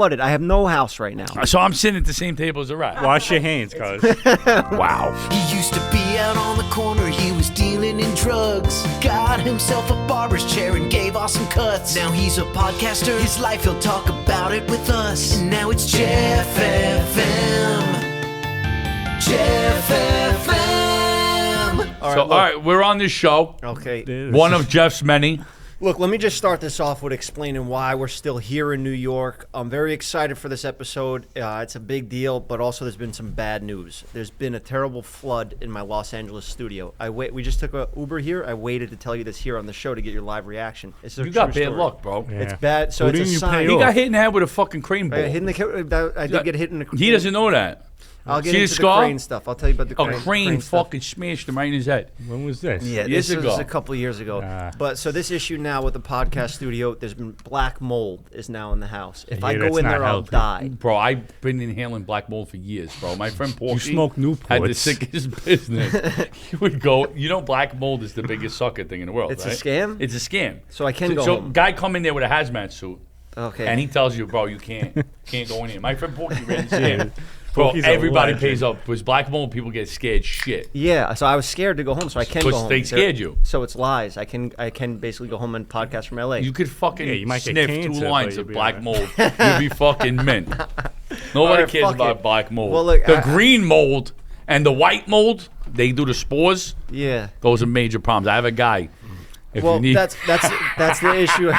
flooded. I have no house right now. So I'm sitting at the same table as a rat. Wash your hands, cuz. Wow. He used to be out on the corner, he was dealing in drugs. Got himself a barber's chair and gave awesome cuts. Now he's a podcaster, his life, he'll talk about it with us. And now it's Jeff FM. Jeff FM. All right, we're on this show. Okay. One of Jeff's many. Look, let me just start this off with explaining why we're still here in New York. I'm very excited for this episode. It's a big deal, but also there's been some bad news. There's been a terrible flood in my Los Angeles studio. We just took an Uber here. I waited to tell you this here on the show to get your live reaction. It's a You got true bad story. luck, bro. Yeah. It's bad, so Who it's a didn't you sign. pay He got hit in the head with a fucking crane ball. I did get hit in the. He doesn't know that. I'll get See the into the scar? crane stuff. I'll tell you about the A crane stuff. fucking smashed him right in his head. When was this? Yeah, Years this ago. was a couple of years ago. But so this issue now with the podcast studio, there's been black mold is now in the house. If I Yeah, go that's in not there, I'll healthy. die. Bro, I've been inhaling black mold for years, bro. My friend Porky You smoke Newports. had the sickest business. He would go, black mold is the biggest sucker thing in the world, It's right? a scam? It's a scam. So I can go So home. guy come in there with a hazmat suit, Okay. and he tells you, bro, you can't go in here. My friend Porky ran the scam. Bro, Porky's a everybody legend. pays up. Because black mold, people get scared shit. Yeah, so I was scared to go home, so I can go Because home. they scared you. So it's lies. I can basically go home and podcast from LA. You could fucking Yeah, you might get sniff cancer, 2 lines but of you'll be black all mold. You'll be fucking mint. Nobody Alright, cares fuck about it. black mold. Well, look, the green mold and the white mold, they do the spores. Yeah. Those are major problems. I have a guy. If Well, you need, that's the issue.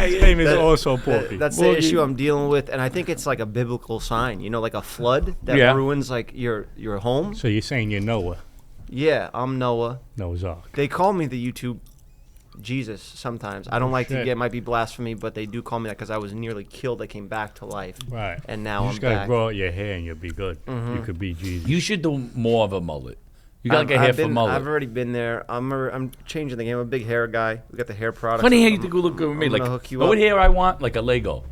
His name is also Porky. That's the issue I'm dealing with, and I think it's like a biblical sign. Like a flood that Yeah. ruins like your home. So you're saying you're Noah? Yeah, I'm Noah. Noah's Ark. They call me the YouTube Jesus sometimes. I don't like to shit. get, it might be blasphemy, but they do call me that because I was nearly killed. I came back to life. Right. And now you I'm just gotta back. grow out your hair and you'll be good. You could be Jesus. you should do more of a mullet. You got like a hair for mullet. I've already been there. I'm changing the game. I'm a big hair guy. We got the hair products. Funny hair I'm- you think will look good with me. I'm Like, gonna hook you know what up. hair I want? Like a Lego.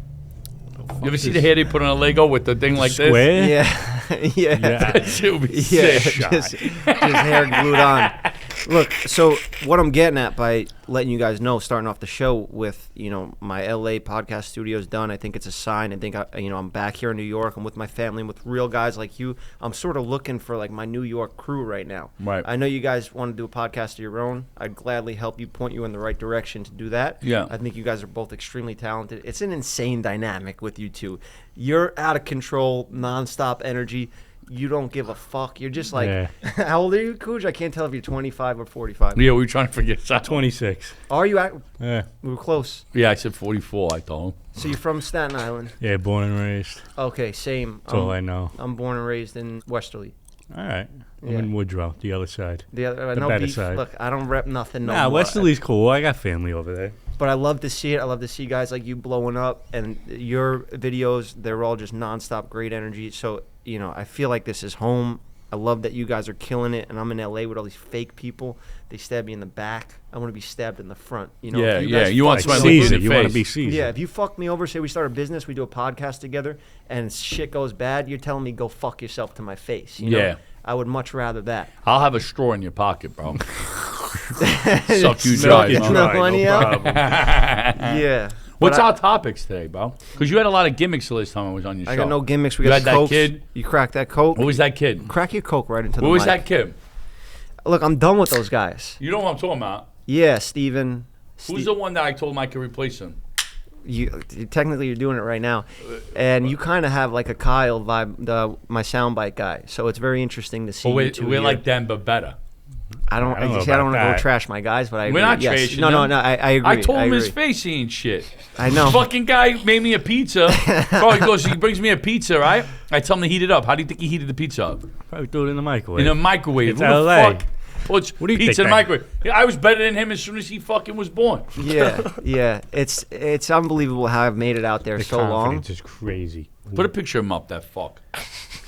You ever see the hair they put on a Lego with the thing like this? Square? Yeah, yeah. Yeah. That shit would be Yeah, sick. just hair glued on. Look, so what I'm getting at by letting you guys know, starting off the show with, my LA podcast studio's done. I think it's a sign. I think, I'm back here in New York. I'm with my family and with real guys like you. I'm sort of looking for like my New York crew right now. Right. I know you guys want to do a podcast of your own. I'd gladly help you, point you in the right direction to do that. Yeah. I think you guys are both extremely talented. It's an insane dynamic with you two. You're out of control, nonstop energy. You don't give a fuck. You're just like, Yeah. how old are you, Cooj? I can't tell if you're 25 or 45. Yeah, we were trying to figure this out. 26. Are you at? Yeah. We were close. Yeah, I said 44, I told him. So you're from Staten Island? Yeah, born and raised. Okay, same. That's all I know. I'm born and raised in Westerly. All right. I'm Yeah. in Woodrow, the other side. The other, The no better beef. side. Look, I don't rep nothing. No Nah, more. Westerly's cool. I got family over there. But I love to see it. I love to see guys like you blowing up, and your videos, they're all just nonstop great energy. So, I feel like this is home. I love that you guys are killing it, and I'm in LA with all these fake people. They stab me in the back. I want to be stabbed in the front. Yeah, if yeah. guys You want fuck somebody me looking Caesar. in the You want to face. be Caesar. Yeah, if you fuck me over, say we start a business, we do a podcast together, and shit goes bad, you're telling me go fuck yourself to my face. Yeah. I would much rather that. I'll have a straw in your pocket, bro. Suck you Milk dry, it bro. No money out? problem. Yeah. What's But our topics today, bro? Because you had a lot of gimmicks the last time I was on your show. I got no gimmicks. We You got had that Cokes. kid? You crack that Coke. Who was that kid? Crack your Coke right into the Who was mic. that kid? Look, I'm done with those guys. You know what I'm talking about. Yeah, Steven. Who's the one that I told him I could replace him? Technically, you're doing it right now, and you kind of have like a Kyle vibe, my soundbite guy. So it's very interesting to see. Well, you two we're here. like them, but better. I don't know want to about go that. trash my guys, but I agree. We're not yes. trashing No, them. I agree. I told him agree. his face he ain't shit. I know. Fucking guy made me a pizza. Bro, he brings me a pizza, right? I tell him to heat it up. How do you think he heated the pizza up? Probably throw it in the microwave. In a microwave. It's Who the LA. fuck puts What do you pizza think in a that- microwave? Yeah, I was better than him as soon as he fucking was born. Yeah. It's unbelievable how I've made it out there The so long. confidence is crazy. Put a picture of him up, that fuck.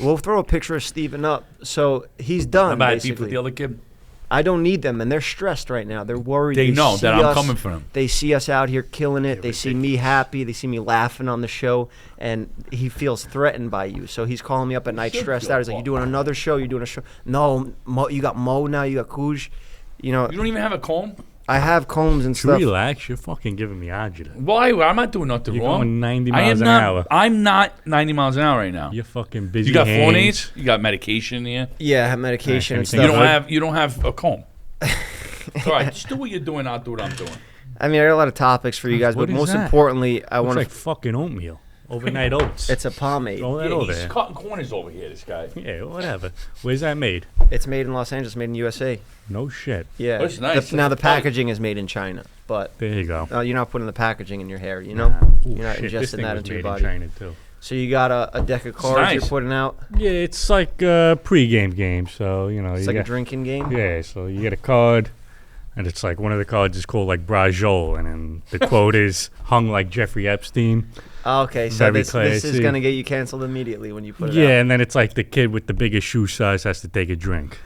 We'll throw a picture of Steven up. So he's done. How about beef basically. with the other kid? I don't need them, and they're stressed right now. They're worried. They know see that I'm us- coming for them. They see us out here killing it. They see me happy. They see me laughing on the show, and he feels threatened by you. So he's calling me up at night, stressed out. He's like, "You doing another show? You doing a show? No, Mo, you got Mo now. You got Kuj. You don't even have a comb? I have combs and To stuff. relax, you're fucking giving me agita. Why? I'm not doing nothing You're wrong. going 90 I am miles an not, hour. I'm not 90 miles an hour right now. You're fucking busy. You got hands. Flonase? You got medication here? Yeah, I have medication and Anything stuff. good? You don't have a comb. All right, just do what you're doing. I'll do what I'm doing. I mean, I got a lot of topics for you guys, What but is most that? importantly, I Looks want like to. fucking oatmeal. Overnight oats. It's a pomade. Throw that Yeah, over he's there. cutting corners over here. This guy. Yeah, whatever. Where's that made? It's made in Los Angeles, made in USA. No shit. Yeah. That's nice. Now the That's packaging is made in China, but There you go. you're not putting the packaging in your hair. You know, Ooh, you're not shit, this ingesting thing that was into your made in body. China too. So you got a deck of cards you're nice. putting out. Yeah, it's like a pre-game game. So you know, It's you like a got, drinking game. yeah. So you get a card, and it's like one of the cards is called like Brajol, and then the quote is hung like Jeffrey Epstein. Okay, so Very this is classy. gonna get you canceled immediately when you put it Yeah, out. and then it's like the kid with the biggest shoe size has to take a drink.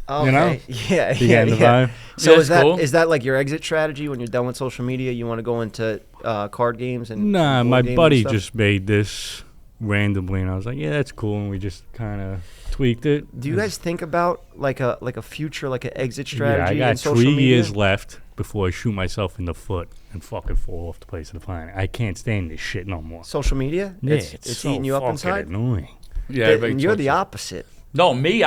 Okay. you know? Yeah, You yeah, getting the yeah. vibe? So Yeah, is that's that cool. is that like your exit strategy when you're done with social media? You want to go into card games and Nah, board my games and buddy stuff? just made this randomly, and I was like, yeah, that's cool, and we just kind of tweaked it. Do you guys think about like a future, like an exit strategy? Yeah, I in got social 3 media? years left before I shoot myself in the foot and fucking fall off the face of the planet. I can't stand this shit no more. Social media? Yeah, it's so eating you up fucking inside. annoying. Yeah, Th- everybody you're talks the about- opposite. No, me.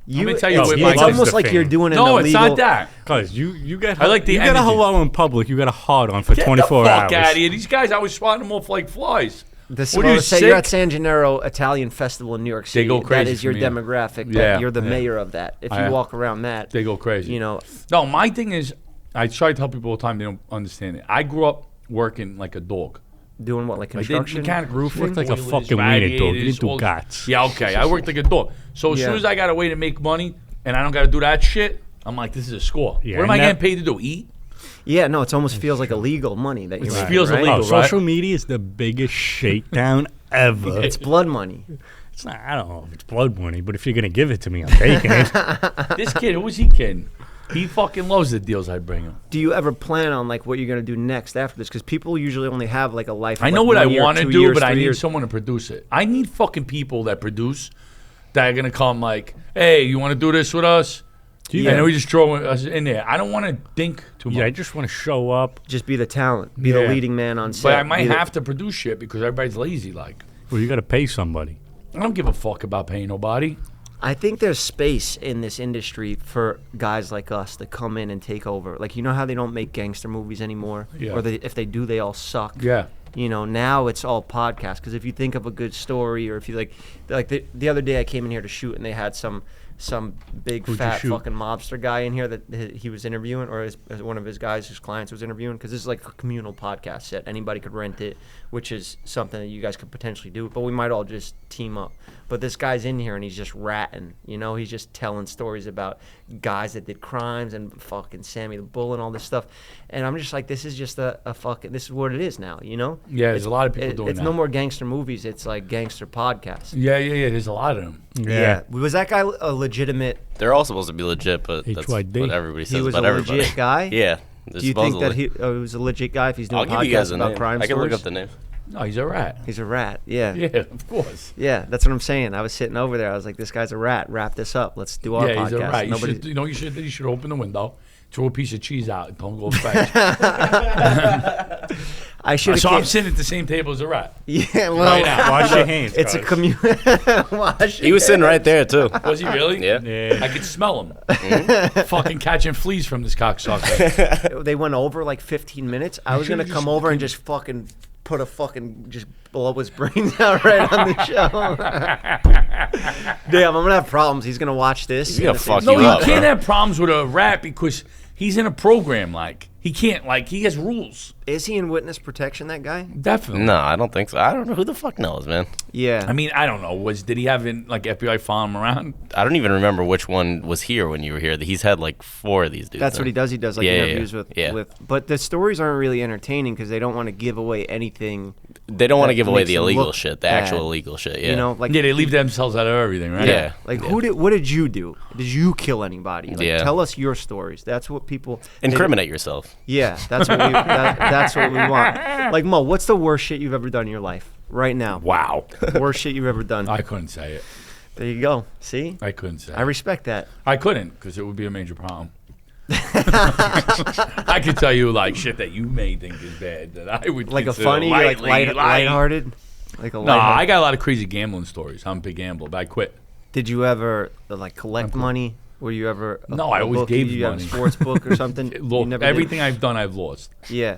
Let me tell you it's- what yeah, my It's life almost is the like you're thing. doing an No, illegal. it's not that. Cause you get I like the you get a energy. hello in public. You got a hard on for Get 24 the fuck hours. out of here. These guys, I was swatting them off like flies. This What are you, say you're at sick? San Gennaro Italian Festival in New York City. go That crazy is for your me. demographic. Yeah, That you're the yeah. mayor of that. If I- you walk around that, They go crazy. you know. No, my thing is, I try to tell people all the time they don't understand it. I grew up working like a dog. Doing what, like I did construction? mechanic roofing. Worked like a boilers, fucking wiener dog. You radiators, didn't do all- guts. Yeah, okay. I worked like a dog. So as Yeah. soon as I got a way to make money and I don't got to do that shit, I'm like, this is a score. Yeah, what am and I that- getting paid to do? Eat? Yeah, no, it almost feels like illegal money that you're It making, feels right? illegal. Oh, social media is the biggest shakedown ever. It's blood money. It's not, I don't know if it's blood money, but if you're gonna give it to me, I'm taking it. This kid, who was he kidding? He fucking loves the deals I bring him. Do you ever plan on like what you're gonna do next after this? Because people usually only have like a life. I of, know like, what I 1 year, want to 2 do, years, but I 3 need years. someone to produce it. I need fucking people that produce that are going to come like, hey, you want to do this with us? you- And then we just throw us in there. I don't want to think too much. Yeah, I just want to show up. Just be the talent, be the Yeah. leading man on set. But I might be the- have to produce shit because everybody's lazy. Like, Well, you got to pay somebody. I don't give a fuck about paying nobody. I think there's space in this industry for guys like us to come in and take over. Like, you know how they don't make gangster movies anymore, Yeah. or if they do, they all suck. Yeah. You know, now it's all podcasts. Because if you think of a good story, or if you like the other day I came in here to shoot, and they had some big Who'd you fat shoot? fucking mobster guy in here that he was interviewing, or one of his guys, his clients was interviewing. Because this is like a communal podcast set. Anybody could rent it, which is something that you guys could potentially do. But we might all just team up. But this guy's in here and he's just ratting. You know, he's just telling stories about guys that did crimes and fucking Sammy the Bull and all this stuff. And I'm just like, this is just a fucking, this is what it is now, you know? Yeah, there's a lot of people doing It's that. no more gangster movies. It's like gangster podcasts. Yeah. There's a lot of them. Yeah. Was that guy a legitimate? They're all supposed to be legit, but that's HYD. what everybody says He was a about everybody. legit guy? Yeah. Do you think that he was a legit guy if he's doing I'll give you guys podcasts a about name. crime I can look stories? up the name. No, he's a rat. He's a rat. Yeah. Yeah, of course. Yeah, that's what I'm saying. I was sitting over there. I was like, this guy's a rat. Wrap this up. Let's do our Yeah, podcast. he's a rat. Nobody- You should open the window, throw a piece of cheese out, and don't go fast. I should So I'm have. sitting at the same table as a rat. Yeah, well, Right now. Wash your hands. it's a cuz. community. He was sitting right there too. Was he really? Yeah. Yeah. I could smell him. Fucking catching fleas from this cocksucker. They went over like 15 minutes. I was gonna come over and just fucking put a fucking just blow his brains out right on the show. Damn, I'm gonna have problems. He's gonna watch this. He's gonna and fuck it's- No, you you up, can't bro. have problems with a rat because he's in a program. Like, he can't, like, he has rules. Is he in witness protection? That guy? Definitely. No, I don't think so. I don't know. Who the fuck knows, man? Yeah. I mean, I don't know. Did he have FBI follow him around? I don't even remember which one was here when you were here. He's had like 4 of these dudes. That's now. what he does. He does like Yeah, yeah, interviews yeah. with. But the stories aren't really entertaining because they don't want to give away anything. They don't want to that give away makes the him illegal look shit, the bad. actual illegal shit. Yeah. You know, like Yeah, they leave themselves out of everything, right? Yeah. Like what did you do? Did you kill anybody? Like, Yeah. Tell us your stories. That's what people Incriminate yourself. Yeah, that's what that's what we want. Like Mo, what's the worst shit you've ever done in your life right now? Wow. Worst shit you've ever done. I couldn't say it. There you go. See, I couldn't say I it. respect that. I couldn't because it would be a major problem. I could tell you like shit that you may think is bad that I would Like a consider funny, like lighthearted? Like a No, lighthearted. I got a lot of crazy gambling stories. I'm a big gambler, but I quit. Did you ever like collect money? Were you ever? No, I always gave you money. Have a sports book or something? You Look, never everything did? I've done, I've lost. Yeah.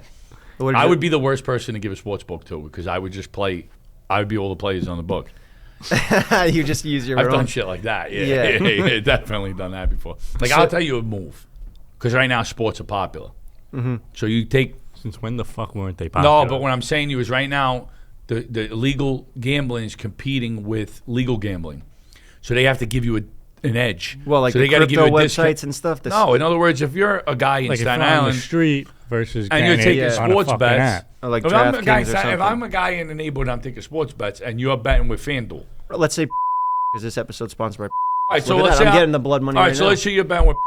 I would be the worst person to give a sports book to because I would just play. I would be all the players on the book. You just use your I've own. done shit like that. Yeah, Yeah. yeah, definitely done that before. Like I'll tell you a move, because right now sports are popular. Mm-hmm. So you take Since when the fuck weren't they popular? no, but what I'm saying to you is right now the illegal gambling is competing with legal gambling, so they have to give you an edge. Well, like so the they gotta crypto give you a websites discount. and stuff. No, in other words, if you're a guy in like if Staten you're on the Island street versus and you're getting taking it on a sports fucking bets. app. Or like if I'm a guy, DraftKings or something. if I'm a guy in the neighborhood, I'm taking sports bets, and you're betting with FanDuel. Let's say because this episode's sponsored by. All right, so Look at let's that, say I'm getting the blood money All right, right so now. let's say you're betting with,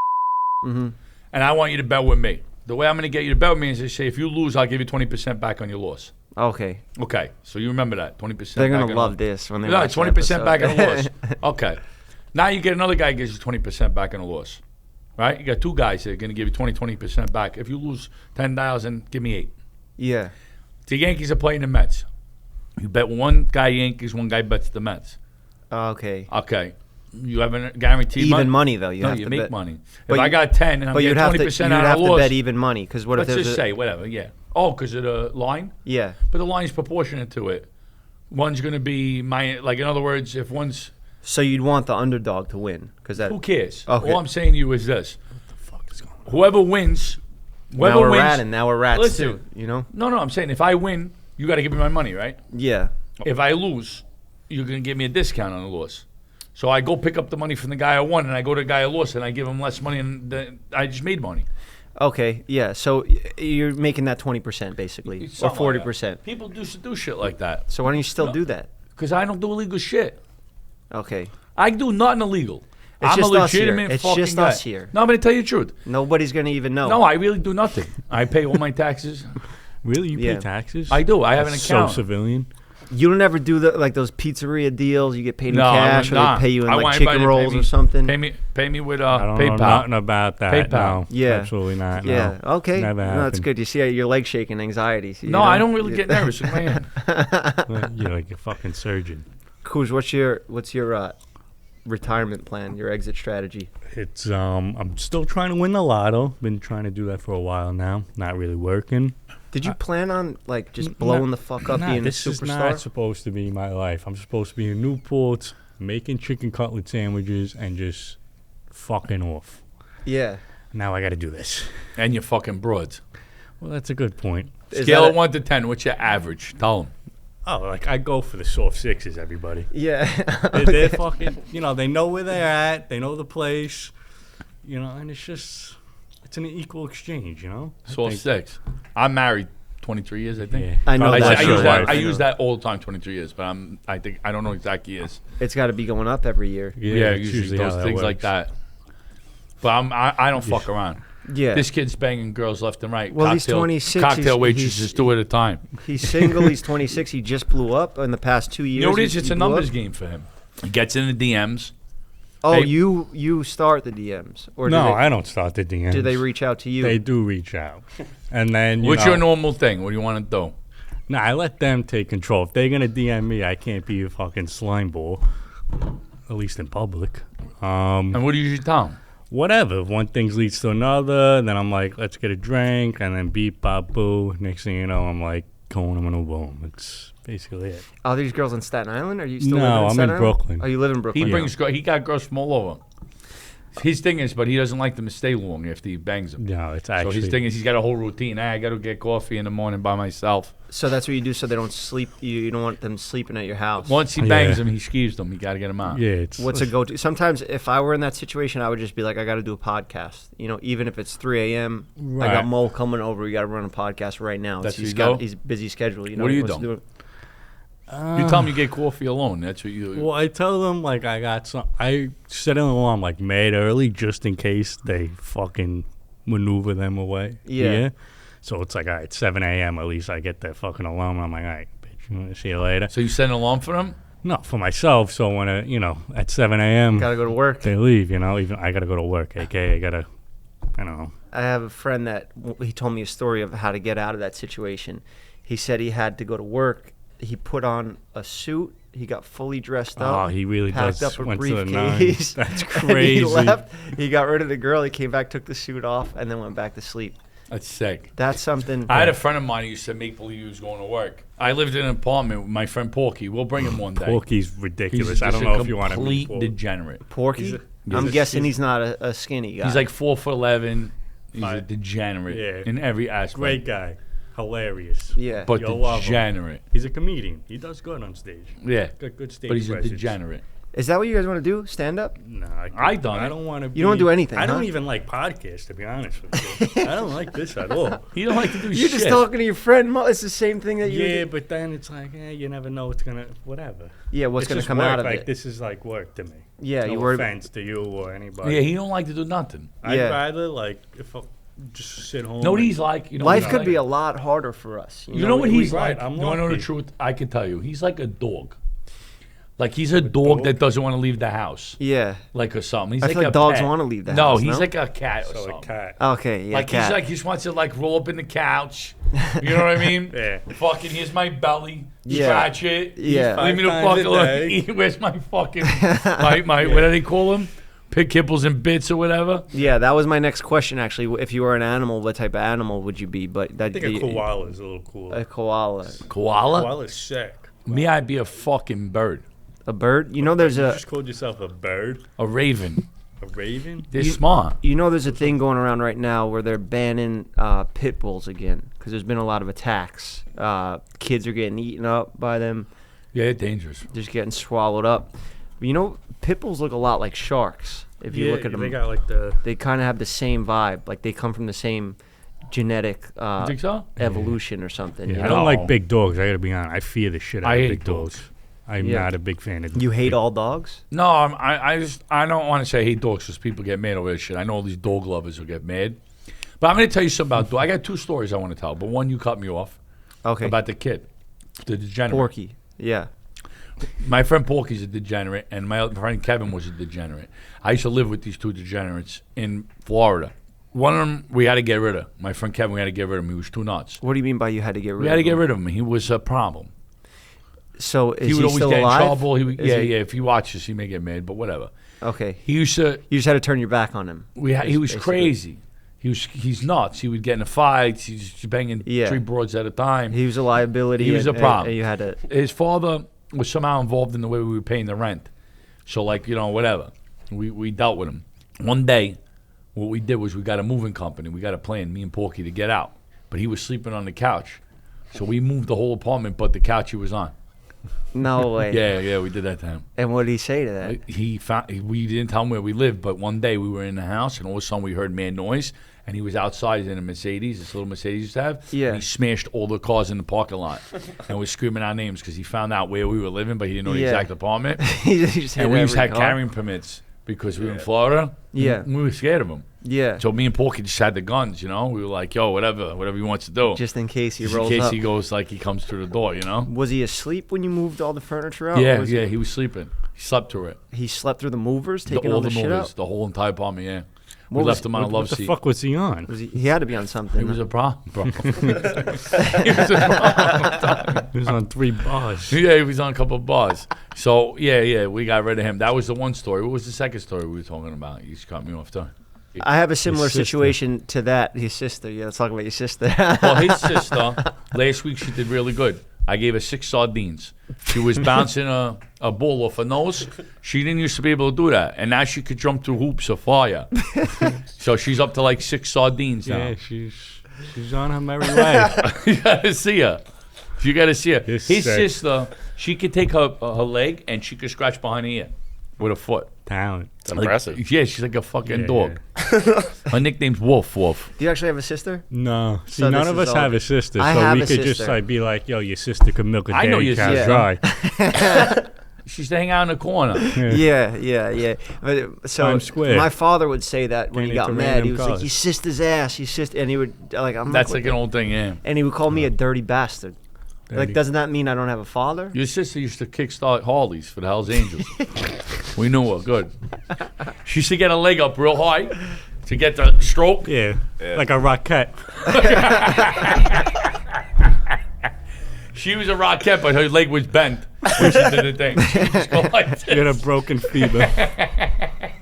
Mm-hmm. and I want you to bet with me. The way I'm going to get you to bet with me is to say, if you lose, I'll give you 20% back on your loss. Okay. Okay, so you remember that 20%. They're back gonna on love loss. this when they No, watch the 20% back on the loss. episode. Okay, now you get another guy who gives you 20% back on the loss. Right? You got two guys that are going to give you 20% back. If you lose $10,000, give me $8. Yeah. The Yankees are playing the Mets. You bet one guy Yankees, one guy bets the Mets. Okay. Okay. You have a guaranteed Even money though. You no, have you to make bet. money. But If I you- got 10 and I'm But you'd getting have 20% to. You'd out have of to loss, bet even money because what if let's there's just say whatever. Yeah. Oh, because of the line. Yeah. But the line's proportionate to it. One's going to be like in other words, if one's So you'd want the underdog to win because that. who cares? Okay. All I'm saying to you is this: Fuck is going on? whoever wins, Now whoever we're wins. ratting. Now we're rats Listen. too. You know. No, I'm saying if I win, you got to give me my money, right? Yeah. If I lose, you're going to give me a discount on the loss. So I go pick up the money from the guy I won, and I go to the guy I lost, and I give him less money, and I just made money. Okay. Yeah. So you're making that 20% basically, or Something like that. 40%. People do shit like that So why don't you still do that? because I don't do illegal shit. Okay. I do nothing illegal. It's I'm just a us here. legitimate It's fucking just guy. us here. No, I'm going to tell you the truth. Nobody's gonna even know. No, I really do nothing. I pay all my taxes. Really? You Yeah. pay taxes? I do. I have an So account. civilian. You don't ever do like those pizzeria deals. You get paid in No, cash, or nah. they pay you in I like want chicken everybody to rolls pay me- or something. Pay me with I don't PayPal. know nothing about that. PayPal. No, Yeah. absolutely not. Yeah. No. Okay. Never No, that's happened. good. You see your leg shaking, anxiety. You No, know? I don't really get nervous. Man. You're like a fucking surgeon. Kuz, what's your retirement plan? Your exit strategy? It's I'm still trying to win the lotto. Been trying to do that for a while now. Not really working. Did you plan on like just blowing the fuck up, being a this is superstar? not supposed to be my life. I'm supposed to be in Newport making chicken cutlet sandwiches and just fucking off. Yeah. Now I got to do this. And you fucking broads. Well, that's a good point. Is Scale that of 1 to 10. What's your average? Tell them. Oh, like I go for the soft sixes, everybody. Yeah. They're fucking, they know where they're at. They know the place, and it's an equal exchange, I Soft think- 6. I'm married 23 years, I think. Yeah. I know God I, that. bless I your use that. wife. I use that all the time. 23 years, but I don't know exactly years. It's got to be going up every year. Yeah, it's usually how those that things like works. that. But I don't fuck around. Yeah. This kid's banging girls left and right. Well, he's Cocktail- 26, Cocktail he's- waitresses he's- do it at a time. He's single. He's 26. He just blew up in the past 2 years. You know what it is? he It's a blew numbers up. game for him. He gets in the DMs. Oh, Hey- you start the DMs, or No, do I don't start the DMs. they reach out to you? They do reach out. And then, What's your normal thing? What do you want to do? No, I let them take control. If they're going to DM me, I can't be a fucking slime ball, at least in public. And what do you usually tell him? Whatever. One thing leads to another. Then I'm like, let's get a drink. And then beep, bop, boo. Next thing you know, I'm like, going, I'm going to boom. It's basically it. Are these girls in Staten Island? Are you still No, living in I'm Staten in Island? Brooklyn. Oh, you live in Brooklyn. He got girls from all over. His thing is, but he doesn't like them to stay long after he bangs them. No, it's So actually. his thing is, he's got a whole routine. I got to get coffee in the morning by myself. So that's what you do, so they don't sleep. You don't want them sleeping at your house. Once he bangs Yeah. them, he skews them. You got to get them out. Yeah, it's. What's a go-to? Sometimes, if I were in that situation, I would just be like, I got to do a podcast. Even if it's 3 a.m. I got Right. Mo coming over. We got to run a podcast right now. That's he's where you go? he's busy schedule. What do you wants to do? it. You tell him you get coffee alone. That's what you. Well, I tell them, like, I got some. I set an alarm, like, mad early just in case they fucking maneuver them away. Yeah. So it's like, all right, 7 a.m. at least I get that fucking alarm. And I'm like, all right, bitch, see you later. So you set an alarm for them? No, for myself. So when, at 7 a.m., Got to go to work. they leave, even I got to go to work, a.k.a. I I know. I have a friend that he told me a story of how to get out of that situation. He said he had to go to work. He put on a suit. He got fully dressed up. Oh, he really packed does. up a Went to the briefcase. nines. That's and crazy. he left. He got rid of the girl. He came back, took the suit off, and then went back to sleep. That's sick. That's something. I had a friend of mine who used to make believe he was going to work. I lived in an apartment with my friend Porky. We'll bring him one day. Porky's ridiculous. He's I don't just know if you want to meet complete Porky. degenerate. Porky? I'm guessing he's not a skinny guy. He's like 4'11". He's a Right. degenerate Yeah. in every aspect. Great guy. Hilarious. Yeah. But You'll love him. degenerate. He's a comedian. He does good on stage. Yeah. Got good stage But he's a presence. degenerate. Is that what you guys want to do? Stand up? No, I done it. I don't want to. You don't do anything, I don't huh? even like podcasts, to be honest with you. I don't like this at all. He don't like to do You're shit. just talking to your friend. It's the same thing that you Yeah, do. but then it's like, you never know what's gonna, whatever. Yeah, what's It's going to just come work. out of like, it. This is like work to me. Yeah, no you worry. offense to you or anybody. Yeah, he don't like to do nothing. I'd Yeah. rather like if I just sit home. Know what and- he's like? You know Life what could he's be like? a lot harder for us. You know what he's right, like? I'm You want to know the lucky. truth? I can tell you. He's like a dog. Like he's a dog dog? that doesn't want to leave the house. Yeah. Like or something. He's I like feel like a dogs pet. wanna leave the no, house, he's no? like a cat or So something. a cat. Okay, yeah, Like cat. he's like he just wants to like roll up in the couch. You know what I mean? Yeah. Fucking here's my belly. Yeah. Scratch it. Yeah. Leave me the 5 fuck times a alone. day. Where's my fucking my what do they call them? Pig kibbles and bits or whatever. Yeah, that was my next question, actually. If you were an animal, what type of animal would you be? But that, I think a koala is a little cool. A koala. Koala? Koala's sick. Me, I'd be a fucking bird. A bird? You know there's You a... just called yourself a bird? A raven. A raven? They're smart. You know there's a thing going around right now where they're banning pit bulls again because there's been a lot of attacks. Kids are getting eaten up by them. Yeah, they're dangerous. Just getting swallowed up. You know, pit bulls look a lot like sharks. If you look at them, they got like the... they kind of have the same vibe. Like they come from the same genetic You think so? evolution or something. Yeah, you I know? don't No. like big dogs. I gotta be honest. I fear the shit out I of hate big dogs. dogs. I'm Yeah. not a big fan of. You hate big- all dogs? No, I don't want to say I hate dogs because people get mad over this shit. I know all these dog lovers will get mad. But I'm going to tell you something about dogs. I got two stories I want to tell. But one, you cut me off Okay. about the kid, the degenerate. Porky. Yeah. My friend Porky's a degenerate, and my other friend Kevin was a degenerate. I used to live with these two degenerates in Florida. One of them we had to get rid of. My friend Kevin, we had to get rid of him. He was too nuts. What do you mean by you had to get rid We of had to him? get rid of him. He was a problem. So is He would always still get alive? in trouble. He would, Is yeah, he- yeah. If he watches, he may get mad, but whatever. Okay. He used to. You just had to turn your back on him. He was basically. crazy. He's nuts. He would get in fights. He's banging Yeah. 3 broads at a time. He was a liability. He was and- a problem. And you had to. His father was somehow involved in the way we were paying the rent. So like, whatever. We dealt with him. One day, what we did was we got a moving company. We got a plan, me and Porky, to get out. But he was sleeping on the couch. So we moved the whole apartment but the couch he was on. No way. Yeah, we did that to him. And what did he say to that? We didn't tell him where we lived, but one day we were in the house and all of a sudden we heard mad noise and he was outside in a Mercedes, this little Mercedes he used to have. Yeah. And he smashed all the cars in the parking lot and was screaming our names because he found out where we were living, but he didn't know the Yeah. exact apartment. He just hit And we every used to have car. carrying permits because we were in Florida. Yeah. And we were scared of him. Yeah. So me and Porky just had the guns, We were like, yo, whatever he wants to do. Just in case he Just in rolls case up. he goes like he comes through the door, Was he asleep when you moved all the furniture out? Yeah, Was he was sleeping. He slept through it. He slept through the movers, taking all the shit movers, out? the whole entire apartment, yeah. We What was- left him on a What love the seat. fuck was he on? He had to be on something. It was a problem, bro. He He was on 3 bars. Yeah, he was on a couple of bars. So, yeah, we got rid of him. That was the one story. What was the second story we were talking about? You just cut me off, there. I have a similar sister. situation to that. His sister. Yeah, let's talk about your sister. Well, his sister, last week she did really good. I gave her 6 sardines. She was bouncing a ball off her nose. She didn't used to be able to do that. And now she could jump through hoops of fire. So she's up to like 6 sardines now. Yeah, she's on her merry way. You gotta see her. You gotta see her. It's His sick. sister, she could take her leg and she could scratch behind the ear with her foot. Talent. It's impressive. Yeah, she's like a fucking Yeah. dog. Her nickname's Wolf. Do you actually have a sister? No. See, So none this of is us all- have a sister, I so have we a could just sister. like be like, yo, your sister could milk a I know dairy your cow sister. dry. She used to hang out in the corner. Yeah. But, so Times Square. my father would say that when Can't he got eat the mad, random he was like, cars. "Your sister's ass, your sister," and he would like, "I'm." That's not like an old thing, yeah. And he would call me a dirty bastard. Like, Dirty. doesn't that mean I don't have a father? Your sister used to kickstart Harleys for the Hells Angels. We knew her good. She used to get her leg up real high. to get the stroke. Yeah, like a rocket. She was a rocket, but her leg was bent when she did the thing. She would just go like this. You had a broken femur.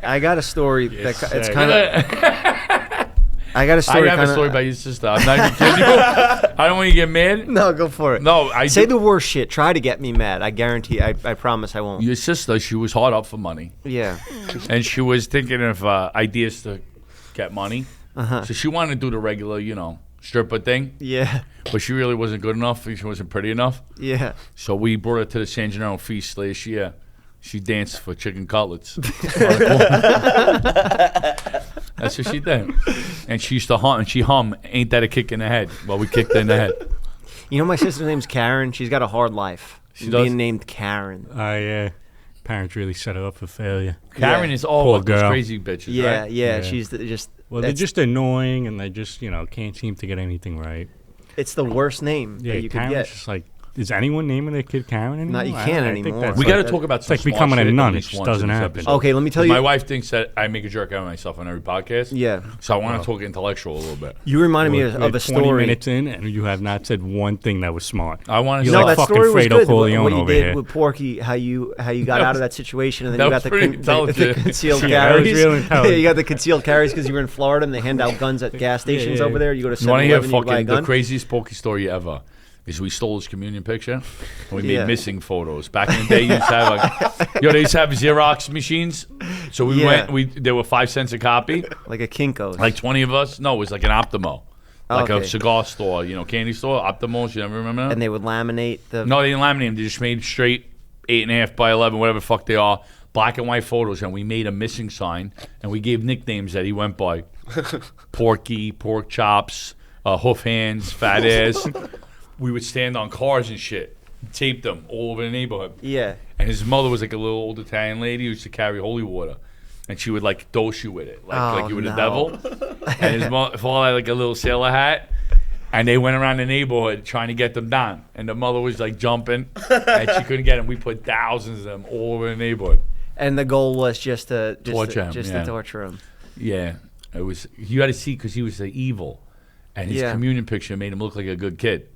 I got a story Yes, that it's sir. kind of. I got a story. I have a story about your sister. I'm not even kidding you. I don't want you to get mad. No, go for it. No, I say do. the worst shit. Try to get me mad. I guarantee. I promise I won't. Your sister, she was hard up for money, Yeah. and she was thinking of ideas to get money. Uh-huh. So she wanted to do the regular, stripper thing, Yeah. but she really wasn't good enough. She wasn't pretty enough. Yeah. So we brought her to the San Gennaro feast last year. She danced for chicken cutlets. That's what she did. And she used to hum, and she hum, "Ain't that a kick in the head?" Well, we kicked her in the head. You know, my sister's name's Karen. She's got a hard life. She does? Being named Karen. Yeah. Parents really set her up for failure. Karen is all Poor of those girl. crazy bitches, Yeah, right? yeah. Yeah. She's just. Well, they're that's- just annoying, and they just, can't seem to get anything right. It's the worst name Yeah, that you could Karen's get. just like, is anyone naming their kid Karen anymore? No, you can't I think anymore. that's We But got to that- talk about It's some like smart becoming a shit at nun. It least just once in doesn't this happen. episode. Okay, let me tell you. My wife thinks that I make a jerk out of myself on every podcast. Yeah. So I want to talk intellectual a little bit. You reminded me We're of a 20 story. minutes in, and you have not said one thing that was smart. I want to You're No, like that fucking story was Fredo good. Corleone What you over did here. with Porky, how you got out of that situation, and then that you was got pretty the intelligent. concealed Yeah, that was carries. real intelligent. You got the concealed carries because you were in Florida, and they hand out guns at gas stations yeah. over there. You go to You want to hear 7-Eleven, you buy a fucking the gun. craziest Pokey story ever? Is we stole his communion picture and we Yeah. made missing photos. Back in the day, you used to have they used to have Xerox machines. So we Yeah. they were 5 cents a copy. Like a Kinko's. Like 20 of us. No, it was like an Optimo. Like Okay. a cigar store, candy store, Optimos. You never remember that? and they would laminate the. No, they didn't laminate them. They just made straight 8.5 by 11, whatever the fuck they are, black and white photos. And we made a missing sign, and we gave nicknames that he went by: Porky, Pork Chops, Hoof Hands, Fat Ass. We would stand on cars and shit, tape them all over the neighborhood. Yeah. And his mother was like a little old Italian lady who used to carry holy water. And she would like dose you with it, like you were the no. devil. And his father had like a little sailor hat. And they went around the neighborhood trying to get them down. And the mother was like jumping, and she couldn't get them. We put thousands of them all over the neighborhood. And the goal was just to Torture him, just yeah. to torture him. Yeah, it was. You got to see because he was the evil, and his Yeah. communion picture made him look like a good kid.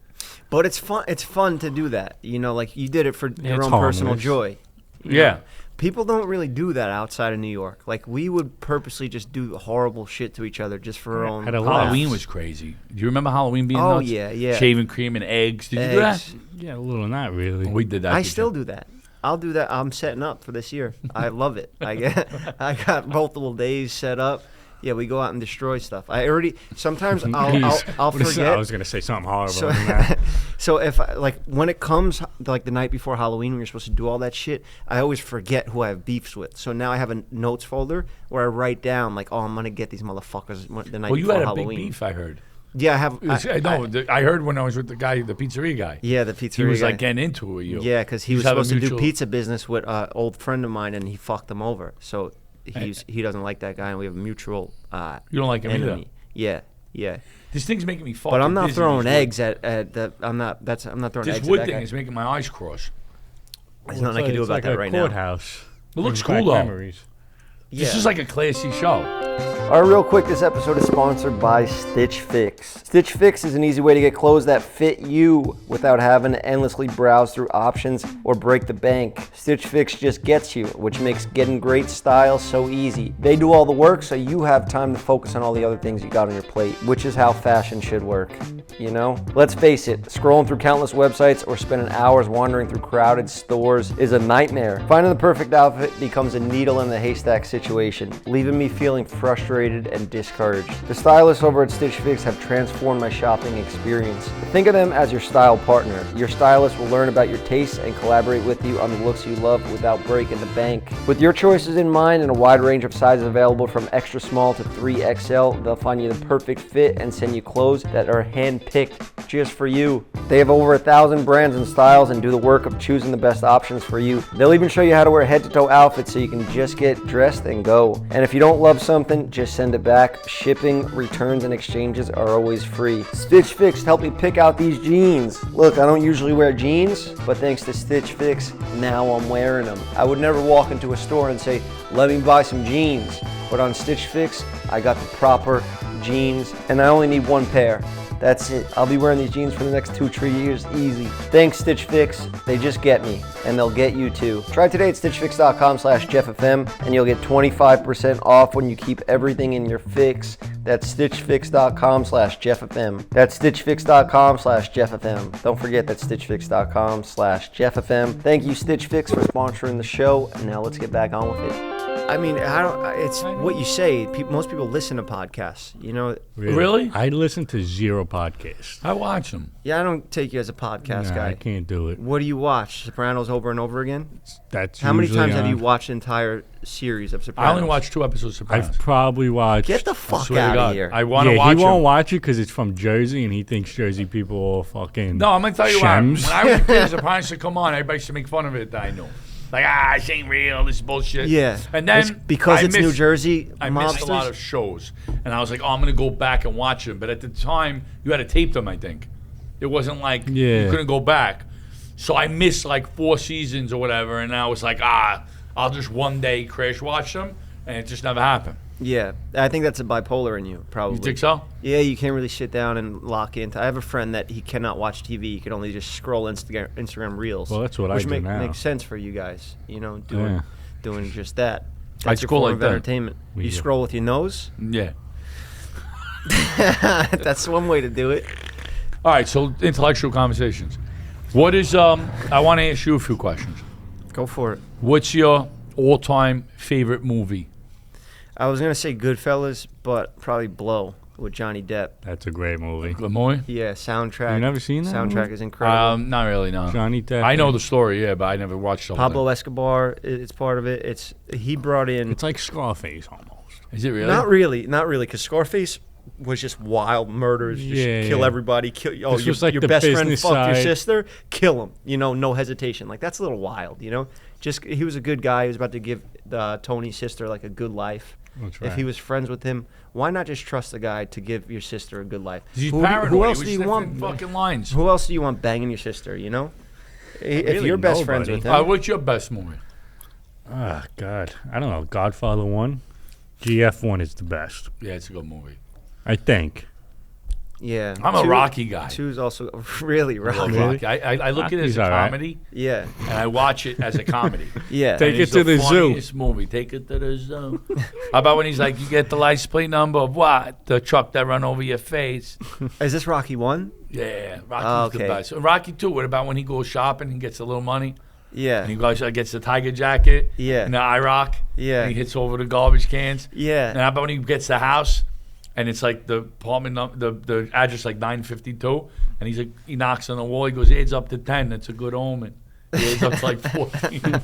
But it's fun. It's fun to do that. Like you did it for your it's own personal harmless. joy. Yeah. People don't really do that outside of New York. Like we would purposely just do horrible shit to each other just for our own. Had a laugh. Halloween was crazy. Do you remember Halloween being Oh, nuts? yeah. Shaving cream and eggs. Did you do that? Eggs. Yeah, a little, not really. We did that. I did still you? do that. I'll do that. I'm setting up for this year. I love it. I got multiple days set up. Yeah, we go out and destroy stuff. Sometimes I'll What is that? forget. I was going to say something horrible. So, than that. so if when it comes like the night before Halloween when you're supposed to do all that shit, I always forget who I have beefs with. So now I have a notes folder where I write down like, oh, I'm gonna get these motherfuckers the night Well, you before had a Halloween. big beef, I heard. Yeah, I have. I heard when I was with the guy, the pizzeria guy. Yeah, the pizzeria He was guy. like getting into it with you. Yeah, because he You was have a supposed to do mutual- pizza business with an old friend of mine, and he fucked him over. So he doesn't like that guy, and we have a mutual You don't like him enemy. either. Yeah. This thing's making me fucking But I'm not dizzy, throwing this wood. eggs at the. I'm not throwing This eggs wood at that thing guy. is making my eyes cross. There's nothing I can do It's about like that a right now. courthouse. It looks Brings cool back though. memories. This is like a classy show. All right, real quick, this episode is sponsored by Stitch Fix. Stitch Fix is an easy way to get clothes that fit you without having to endlessly browse through options or break the bank. Stitch Fix just gets you, which makes getting great style so easy. They do all the work so you have time to focus on all the other things you got on your plate, which is how fashion should work. Let's face it, scrolling through countless websites or spending hours wandering through crowded stores is a nightmare. Finding the perfect outfit becomes a needle in the haystack situation, leaving me feeling frustrated and discouraged. The stylists over at Stitch Fix have transformed my shopping experience. Think of them as your style partner. Your stylist will learn about your tastes and collaborate with you on the looks you love without breaking the bank. With your choices in mind and a wide range of sizes available from extra small to 3XL, they'll find you the perfect fit and send you clothes that are hand-picked just for you. They have over 1,000 brands and styles and do the work of choosing the best options for you. They'll even show you how to wear head-to-toe outfits so you can just get dressed and go. And if you don't love something, just send it back. Shipping, returns, and exchanges are always free. Stitch Fix helped me pick out these jeans. Look, I don't usually wear jeans, but thanks to Stitch Fix, now I'm wearing them. I would never walk into a store and say, let me buy some jeans. But on Stitch Fix, I got the proper jeans, and I only need one pair. That's it. I'll be wearing these jeans for the next 2-3 years, easy. Thanks, Stitch Fix. They just get me, and they'll get you too. Try today at stitchfix.com/JeffFM, and you'll get 25% off when you keep everything in your fix. That's stitchfix.com/JeffFM. That's stitchfix.com/JeffFM. Don't forget that's stitchfix.com/JeffFM. Thank you, Stitch Fix, for sponsoring the show, and now let's get back on with it. I mean, it's what you say. Most people listen to podcasts, you know. Really? I listen to zero podcasts. I watch them. Yeah, I don't take you as a podcast guy. I can't do it. What do you watch? Sopranos over and over again? That's How many times have on. you watched the entire series of I Sopranos? only watched 2 episodes of Sopranos. I've probably watched. Get the fuck Swear to out of God. here. I want to watch he them. won't watch it because it's from Jersey and he thinks Jersey people are fucking. No, I'm going to tell you shems. why. When I was a kid, Sopranos used to come on, everybody used to make fun of it that I knew. Like, this ain't real, this is bullshit. Yeah. And then because it's New Jersey I missed a lot mobsters? of shows. And I was like, I'm going to go back and watch them. But at the time, you had to tape them, I think. It wasn't like you couldn't go back. So I missed like 4 seasons or whatever. And I was like, I'll just one day crash watch them. And it just never happened. Yeah, I think that's a bipolar in you, probably. You think so? Yeah, you can't really sit down and lock into. I have a friend that he cannot watch TV. He can only just scroll Instagram Reels. Well, that's what I which do now. makes sense for you guys, you know, doing just that. I That's your scroll form like of that. entertainment. You Yeah. scroll with your nose? Yeah. That's one way to do it. All right, so intellectual conversations. What is, I want to ask you a few questions. Go for it. What's your all-time favorite movie? I was going to say Goodfellas, but probably Blow with Johnny Depp. That's a great movie. Good movie? Yeah, soundtrack. You never seen that Soundtrack movie? is incredible. Not really, no. Johnny Depp. I know the story, yeah, but I never watched the whole Pablo Escobar, it's part of it. He brought in. It's like Scarface almost. thing. Is it really? Not really, because Scarface was just wild murders, just kill everybody, kill. Oh, This was like your the best friend business fucked your side. sister, kill him. You know, no hesitation. Like that's a little wild. You know, just he was a good guy. He was about to give Tony's sister like a good life. That's If right. he was friends with him, why not just trust the guy to give your sister a good life? He's Who paranoid. else He do was you want? sniffing fucking lines. Who else do you want banging your sister? You know, if Really you're best friends nobody. with him. What's your best movie? Ah, God. I don't know. Godfather 1. GF1 is the best. Yeah, it's a good movie. I think. Yeah, I'm a Rocky guy. Two's also really I love Rocky. Rocky. I look at it as Rocky's a all right. comedy, Yeah, and I watch it as a comedy. yeah. Take And it it's to the zoo. funniest movie. Take it to the zoo. How about when he's like, you get the license plate number of what? The truck that run over your face. Is this Rocky 1? Yeah, Rocky's Oh, the okay. best. Rocky 2, what about when he goes shopping and gets a little money? Yeah, And he goes, gets the tiger jacket. Yeah. And the IROC. Yeah. And he hits over the garbage cans. yeah. And how about when he gets the house, and it's like the apartment, the address like 952, and he's like, he knocks on the wall. He goes, it's up to 10. That's a good omen. It's up to like 14.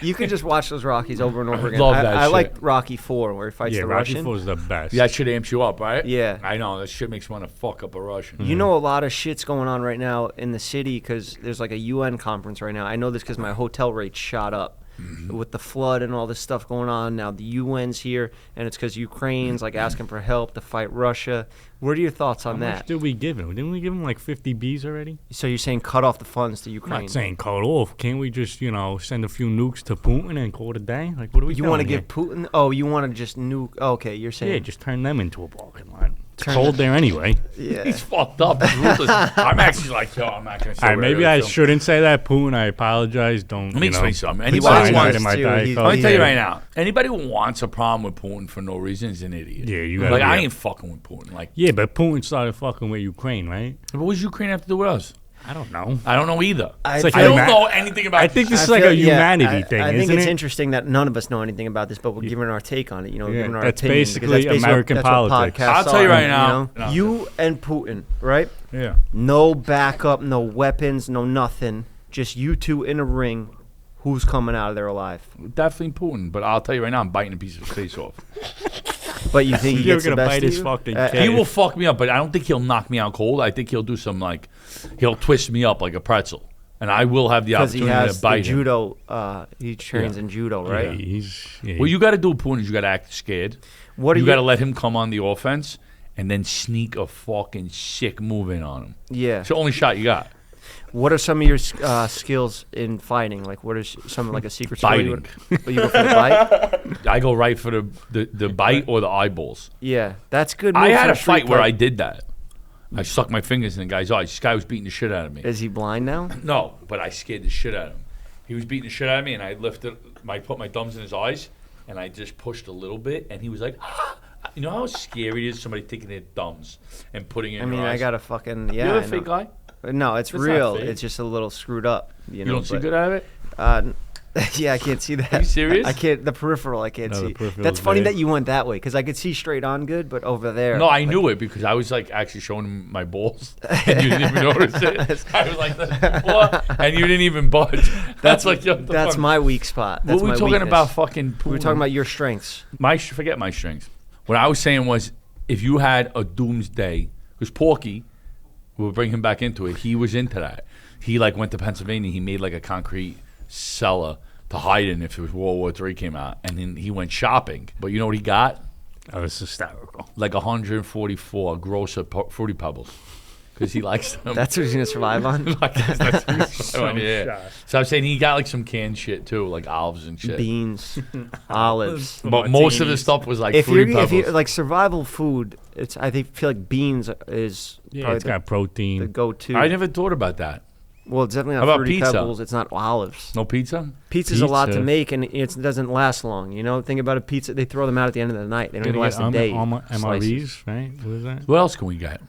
You can just watch those Rockies over and over again. Love that I shit. like Rocky 4 where he fights Yeah, the Rocky Russian. 4 is the best. That shit amps you up, right? Yeah. I know. That shit makes me want to fuck up a Russian. You know, a lot of shit's going on right now in the city because there's like a UN conference right now. I know this because my hotel rates shot up with the flood and all this stuff going on. Now the UN's here, and it's because Ukraine's like asking for help to fight Russia. What are your thoughts How on much that? did we give him? Didn't we give him like 50 Bs already? So you're saying cut off the funds to I'm Ukraine? not saying cut off. Can't we just, send a few nukes to Putin and call it a day? Like, what are we You doing want to here? give Putin? Oh, you want to just nuke? Okay, you're saying. Yeah, just turn them into a parking lot. It's cold there anyway. Yeah. He's fucked up. He's ruthless. I'm actually like, yo, I'm not going to say All right, what maybe really I feel. shouldn't say that, Putin. I apologize. Don't. Let me explain something. put Anybody cyanide wants in my to, Diet he's- Coke. Let me tell you Yeah. right now. Anybody who wants a problem with Putin for no reason is an idiot. Yeah, you gotta Like, be I a- ain't fucking with Putin. Like, Yeah, but Putin started fucking with Ukraine, right? what does Ukraine have to do with us? I don't know. I don't know either. I It's like I feel- don't huma- know anything about I think this I is like feel- a yeah, humanity thing, I think isn't it's it? interesting that none of us know anything about this, but we're giving our take on it. You know, Yeah, giving our that's opinion, because basically American that's what politics. podcasts I'll tell you are, right now. You, know? No. You and Putin, right? Yeah. No backup, no weapons, no nothing. Just you two in a ring. Who's coming out of there alive? Definitely Putin, but I'll tell you right now, I'm biting a piece of his face off. But you think he You're gets the gonna best bite of his you? fucking Uh, cake. He will fuck me up, but I don't think he'll knock me out cold. I think he'll do some like, he'll twist me up like a pretzel, and I will have the Because he opportunity has to the bite him. judo. He trains in judo, right? Yeah, he's. Yeah, What you got to do, Putin, is you got to act scared. What are You got to let him come on the offense, and then sneak a fucking sick move in on him. Yeah. It's the only shot you got. What are some of your skills in fighting? Like, what is some like a secret skill? You go for the bite? I go right for the bite or the eyeballs. Yeah, that's good. I move had for a fight street where fight. I did that. I stuck my fingers in the guy's eyes. This guy was beating the shit out of me. Is he blind now? No, but I scared the shit out of him. He was beating the shit out of me, and I put my thumbs in his eyes, and I just pushed a little bit, and he was like, ah. You know how scary it is, somebody taking their thumbs and putting it in your eyes? I got a fucking, You yeah. have a fake eye? No, it's That's real. not fake. It's just a little screwed up. You know, You don't see good out of it? Yeah, I can't see that. Are you serious? I can't. The peripheral, I can't No, the see. peripheral's That's funny there. that you went that way because I could see straight on good, but over there. No, I knew it because I was like actually showing him my balls, and you didn't even notice it. I was like, "What?" And you didn't even budge. That's like, yo, what the That's fuck? my weak spot. That's What were my we talking weakness. about? Fucking. We were talking about your strengths. Forget my strengths. What I was saying was, if you had a doomsday, because Porky, we'll bring him back into it. He was into that. He like went to Pennsylvania. He made like a concrete cellar to hide in if it was World War III came out, and then he went shopping. But you know what he got? That was hysterical. Like 144 gross Fruity Pebbles, because he likes them. That's what he's gonna survive on. Yeah. So I'm saying he got like some canned shit too, like olives and shit. Beans, olives. But most of the stuff was like If Fruity you're Pebbles. like survival food, feel like beans is Yeah, probably it's got the protein. go-to. I never thought about that. Well, it's definitely How not about Fruity pizza? Pebbles. It's not olives. No pizza? Pizza's a lot to Pizza. make, and it doesn't last long. You know, think about a pizza. They throw them out at the end of the night. They don't even Gonna last get a day. MREs, Slices. right? What is that? What else can we get?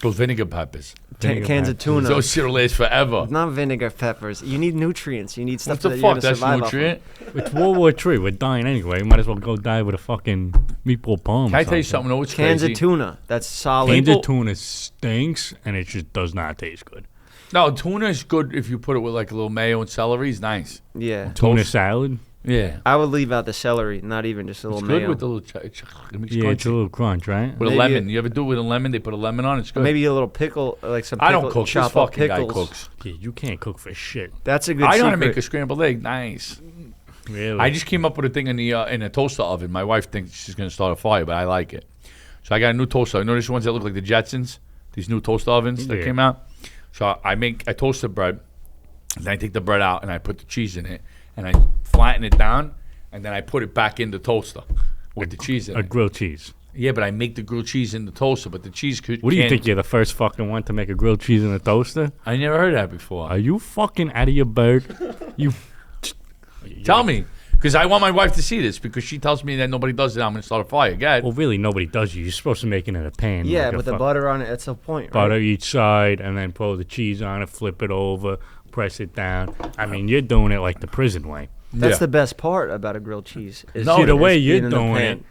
Those vinegar peppers. Vinegar Cans of peppers. tuna. Those shit'll last forever. Not vinegar peppers. You need nutrients. You need stuff What the that you're fuck? gonna That's survive nutrient. It's World War III. We're dying anyway. Might as well go die with a fucking meatball palm. Can I tell you something? No, it's Cans crazy. of tuna. That's solid. Cans People- of tuna stinks, and it just does not taste good. No, tuna is good if you put it with like a little mayo and celery. It's nice. Yeah. Tuna salad. Yeah. I would leave out the celery, not even just a It's little good mayo. with the little it makes Yeah, it's a crunchy. little crunch, right? With a Maybe lemon. You ever do it with a lemon? They put a lemon on it. It's good. Maybe a little pickle, like some. I don't pickle- cook. This Chop up fucking guy pickles. cooks. Yeah, you can't cook for shit. That's a good. I know how to secret. make a scrambled egg. Nice. Really? I just came up with a thing in a toaster oven. My wife thinks she's gonna start a fire, but I like it. So I got a new toaster. You know these ones that look like the Jetsons? These new toaster ovens that Yeah. came out. So I toast the bread, and then I take the bread out and I put the cheese in it, and I flatten it down, and then I put it back in the toaster with the cheese in a it. grilled cheese. Yeah, but I make the grilled cheese in the toaster, but the cheese could. What do you think? You're the first fucking one to make a grilled cheese in a toaster? I never heard that before. Are you fucking out of your bird? You Tell me, because I want my wife to see this, because she tells me that nobody does it. I'm gonna start a fire. Good. Well, really, nobody does you. You're supposed to make it in a pan. Yeah, like a with the fuck- butter on it. That's the point. Right? butter each side, and then pour the cheese on it, flip it over, press it down. I mean, you're doing it like the prison way. That's Yeah. the best part about a grilled cheese. Is No, See, the is way being you're in the doing pan.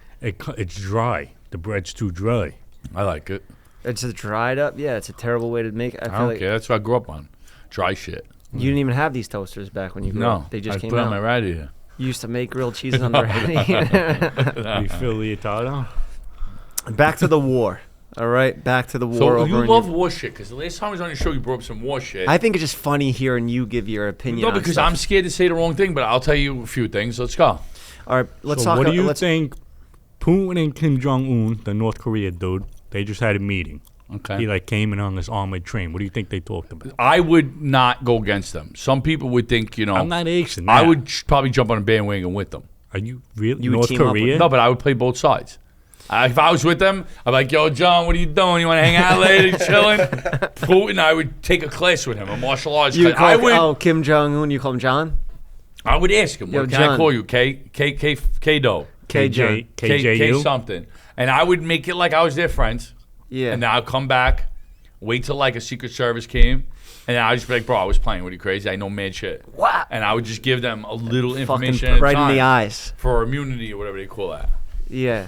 it's dry. The bread's too dry. I like it. It's a dried up. Yeah, it's a terrible way to make it. I I feel don't like care. That's what I grew up on. Dry shit. you didn't even have these toasters back when you grew No, up. They just I came put it on out. my radiator. You used to make grilled cheese on the ready. You feel leotardo? Back to the war. All right, back to the war. So over you in love your- war shit, because the last time I was on your show, you brought up some war shit. I think it's just funny hearing you give your opinion. No, on because stuff. I'm scared to say the wrong thing, but I'll tell you a few things. Let's go. All right, let's So talk. what do you let's, think? Putin and Kim Jong-un, the North Korea dude, they just had a meeting. Okay. He like came in on this armored train. What do you think they talked about? I would not go against them. Some people would think, I'm not asking I that. would probably jump on a bandwagon with them. Are you really You would North team up with Korea? them? No, but I would play both sides. If I was with them, I'm like, yo, John, what are you doing? You want to hang out later, chilling? Putin, I would take a class with him, a martial arts you class. call, Kim Jong Un. You call him John. I would ask him, Yo, what can I John. call you? K-Do. KJ. K something. And I would make it like I was their friends. Yeah. And then I'll come back, wait till like a Secret Service came, and then I'll just be like, bro, I was playing with you crazy. I know mad shit. Wow. And I would just give them a little Fucking information at a right time in the eyes. for immunity or whatever they call that. Yeah.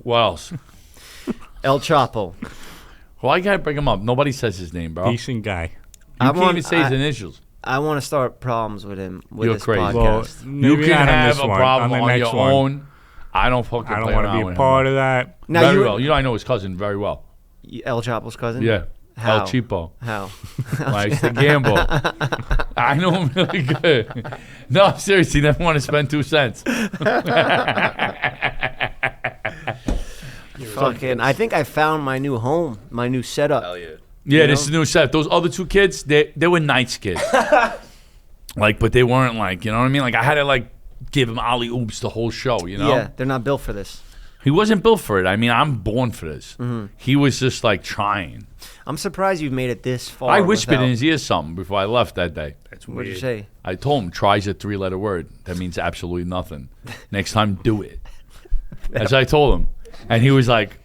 What else? El Chapo. Well, I gotta bring him up. Nobody says his name, bro. You Decent guy. can't even say his initials. I want to start problems with him with You're this crazy. podcast. Well, You maybe can not on have this a one. problem on, the on next your one. own. I don't fucking I don't play want around to be with a part him. of that. Now Very you, well. You know, I know his cousin very well. El Chapo's cousin. Yeah. How? El Cheapo. How? Likes to gamble. I know him really good. No, seriously, never want to spend 2 cents. Fucking. I think I found my new home, my new setup. Hell yeah. Yeah, you this know? is new set. Those other two kids, they were nice kids. Like, but they weren't like, you know what I mean? Like, I had to like give him alley oops the whole show. You know? Yeah, they're not built for this. He wasn't built for it. I mean, I'm born for this. Mm-hmm. He was just like trying. I'm surprised you've made it this far. I whispered without- in his ear something before I left that day. That's What'd you weird. say? I told him, try's a 3-letter word. That means absolutely nothing. Next time, do it. As I told him. And he was like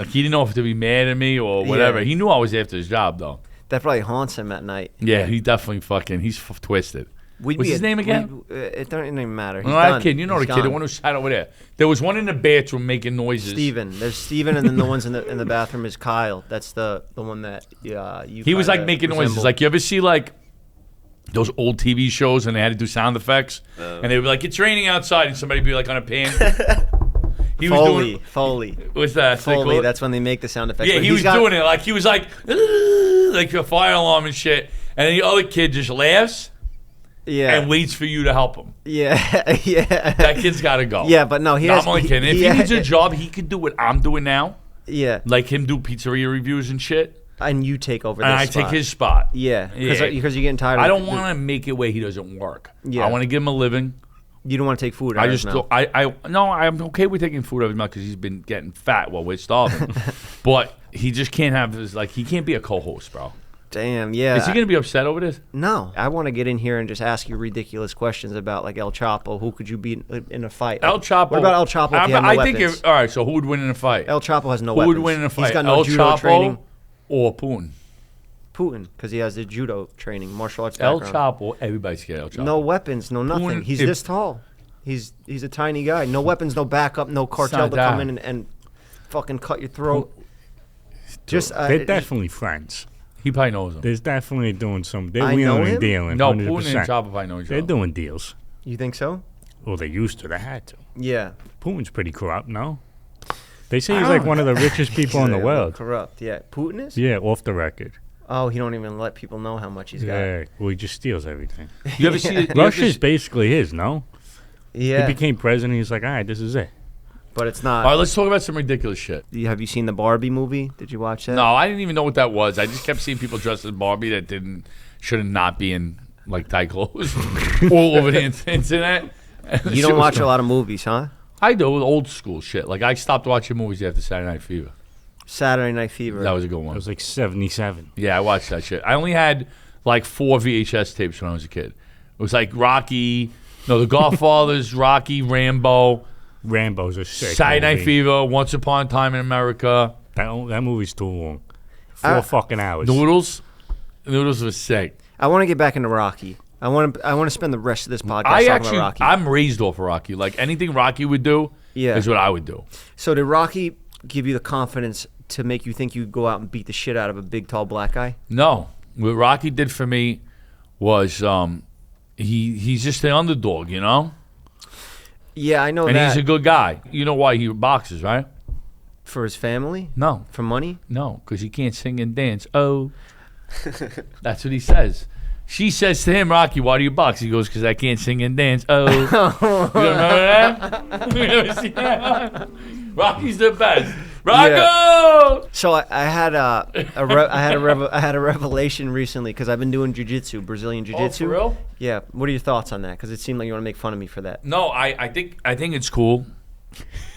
he didn't know if to be mad at me or whatever. Yeah. He knew I was after his job, though. That probably haunts him at night. Yeah, he definitely fucking, he's twisted. What's his name again? It don't even matter. He's No, that done. kid, you know He's the kid, the gone. one who sat over there. There was one in the bathroom making noises. Steven. There's Steven, and then the ones in the bathroom is Kyle. That's the one that you. He was like kinda making noises. resemble. Like, you ever see like those old TV shows and they had to do sound effects? And they would be like, it's raining outside, and somebody would be like on a pan. He was doing, Foley. what's that? Foley. That's when they make the sound effects. Yeah, But he was doing it. Like, he was like a fire alarm and shit. And then the other kid just laughs Yeah. and waits for you to help him. Yeah. Yeah. That kid's got to go. Yeah, but no, he No, has. I'm only kidding. If he needs a job, he could do what I'm doing now. Yeah. Like him do pizzeria reviews and shit. And you take over. This And I spot. take his spot. Yeah. Because Yeah. you're getting tired. I of don't want to make it where he doesn't work. Yeah. I want to give him a living. You don't want to take food. I out of just his don't, mouth. no, I'm okay with taking food out of his mouth because he's been getting fat while we're starving. But he just can't have his, like, he can't be a co-host, bro. Damn. Yeah. Is he gonna be upset over this? No, I want to get in here and just ask you ridiculous questions about like El Chapo. Who could you beat in a fight? El Chapo. What about El Chapo? If he had no I think weapons? all right. So who would win in a fight? El Chapo has no who weapons. would win in a fight? He's got no El judo Chapo training. or Putin? Putin, because he has the judo training, martial arts El background. Chapo. Everybody's scared of El Chapo. No weapons, no nothing. Putin, He's if- this tall. He's a tiny guy. No weapons, no backup, no cartel not to come that. in and fucking cut your throat. Just They're definitely friends. He probably knows him. There's definitely doing some. They're I know wheeling him? and dealing. No, 100%. Putin and Chapo probably know each They're other. doing deals. you think so? Well, they used to. They had to. Yeah. Putin's pretty corrupt, no? They say he's like one of the richest people in the Yeah, world. corrupt. Yeah. Putin is? Yeah, off the record. Oh, he don't even let people know how much he's got. Yeah, well, he just steals everything. You ever see? Russia's basically his, no? Yeah. He became president. He's like, all right, this is it. But it's All not. right, let's talk about some ridiculous shit. Have you seen the Barbie movie? Did you watch that? No, I didn't even know what that was. I just kept seeing people dressed as Barbie that should not be in like tight clothes all over the internet. You don't watch a lot of movies, huh? I do old school shit. Like, I stopped watching movies after Saturday Night Fever. Saturday Night Fever. That was a good It one. was like 77. Yeah, I watched that shit. I only had like 4 VHS tapes when I was a kid. It was like Rocky, The Godfathers, Rocky, Rambo, Rambo's a sick Saturday Night movie. Fever, Once Upon a Time in America, That movie's too long. 4 fucking hours. Noodles. Noodles was sick. I want to get back into Rocky. I want to spend the rest of this podcast talking about Rocky. I'm raised off of Rocky. Like, anything Rocky would do Yeah. is what I would do. So did Rocky give you the confidence to make you think you'd go out and beat the shit out of a big, tall black guy? No, what Rocky did for me was he's just the underdog, you know? Yeah, I know And that. he's a good guy. You know why he boxes, right? For his family? No. For money? No, because he can't sing and dance. Oh. That's what he says. She says to him, Rocky, why do you box? He goes, because I can't sing and dance. Oh. You don't remember that? You never seen that? Rocky's the best. Rocco! So I had I had a revelation recently because I've been doing jiu-jitsu, Brazilian Oh, jiu-jitsu. for real? Yeah. What are your thoughts on that? Because it seemed like you want to make fun of me for that. No, I think it's cool.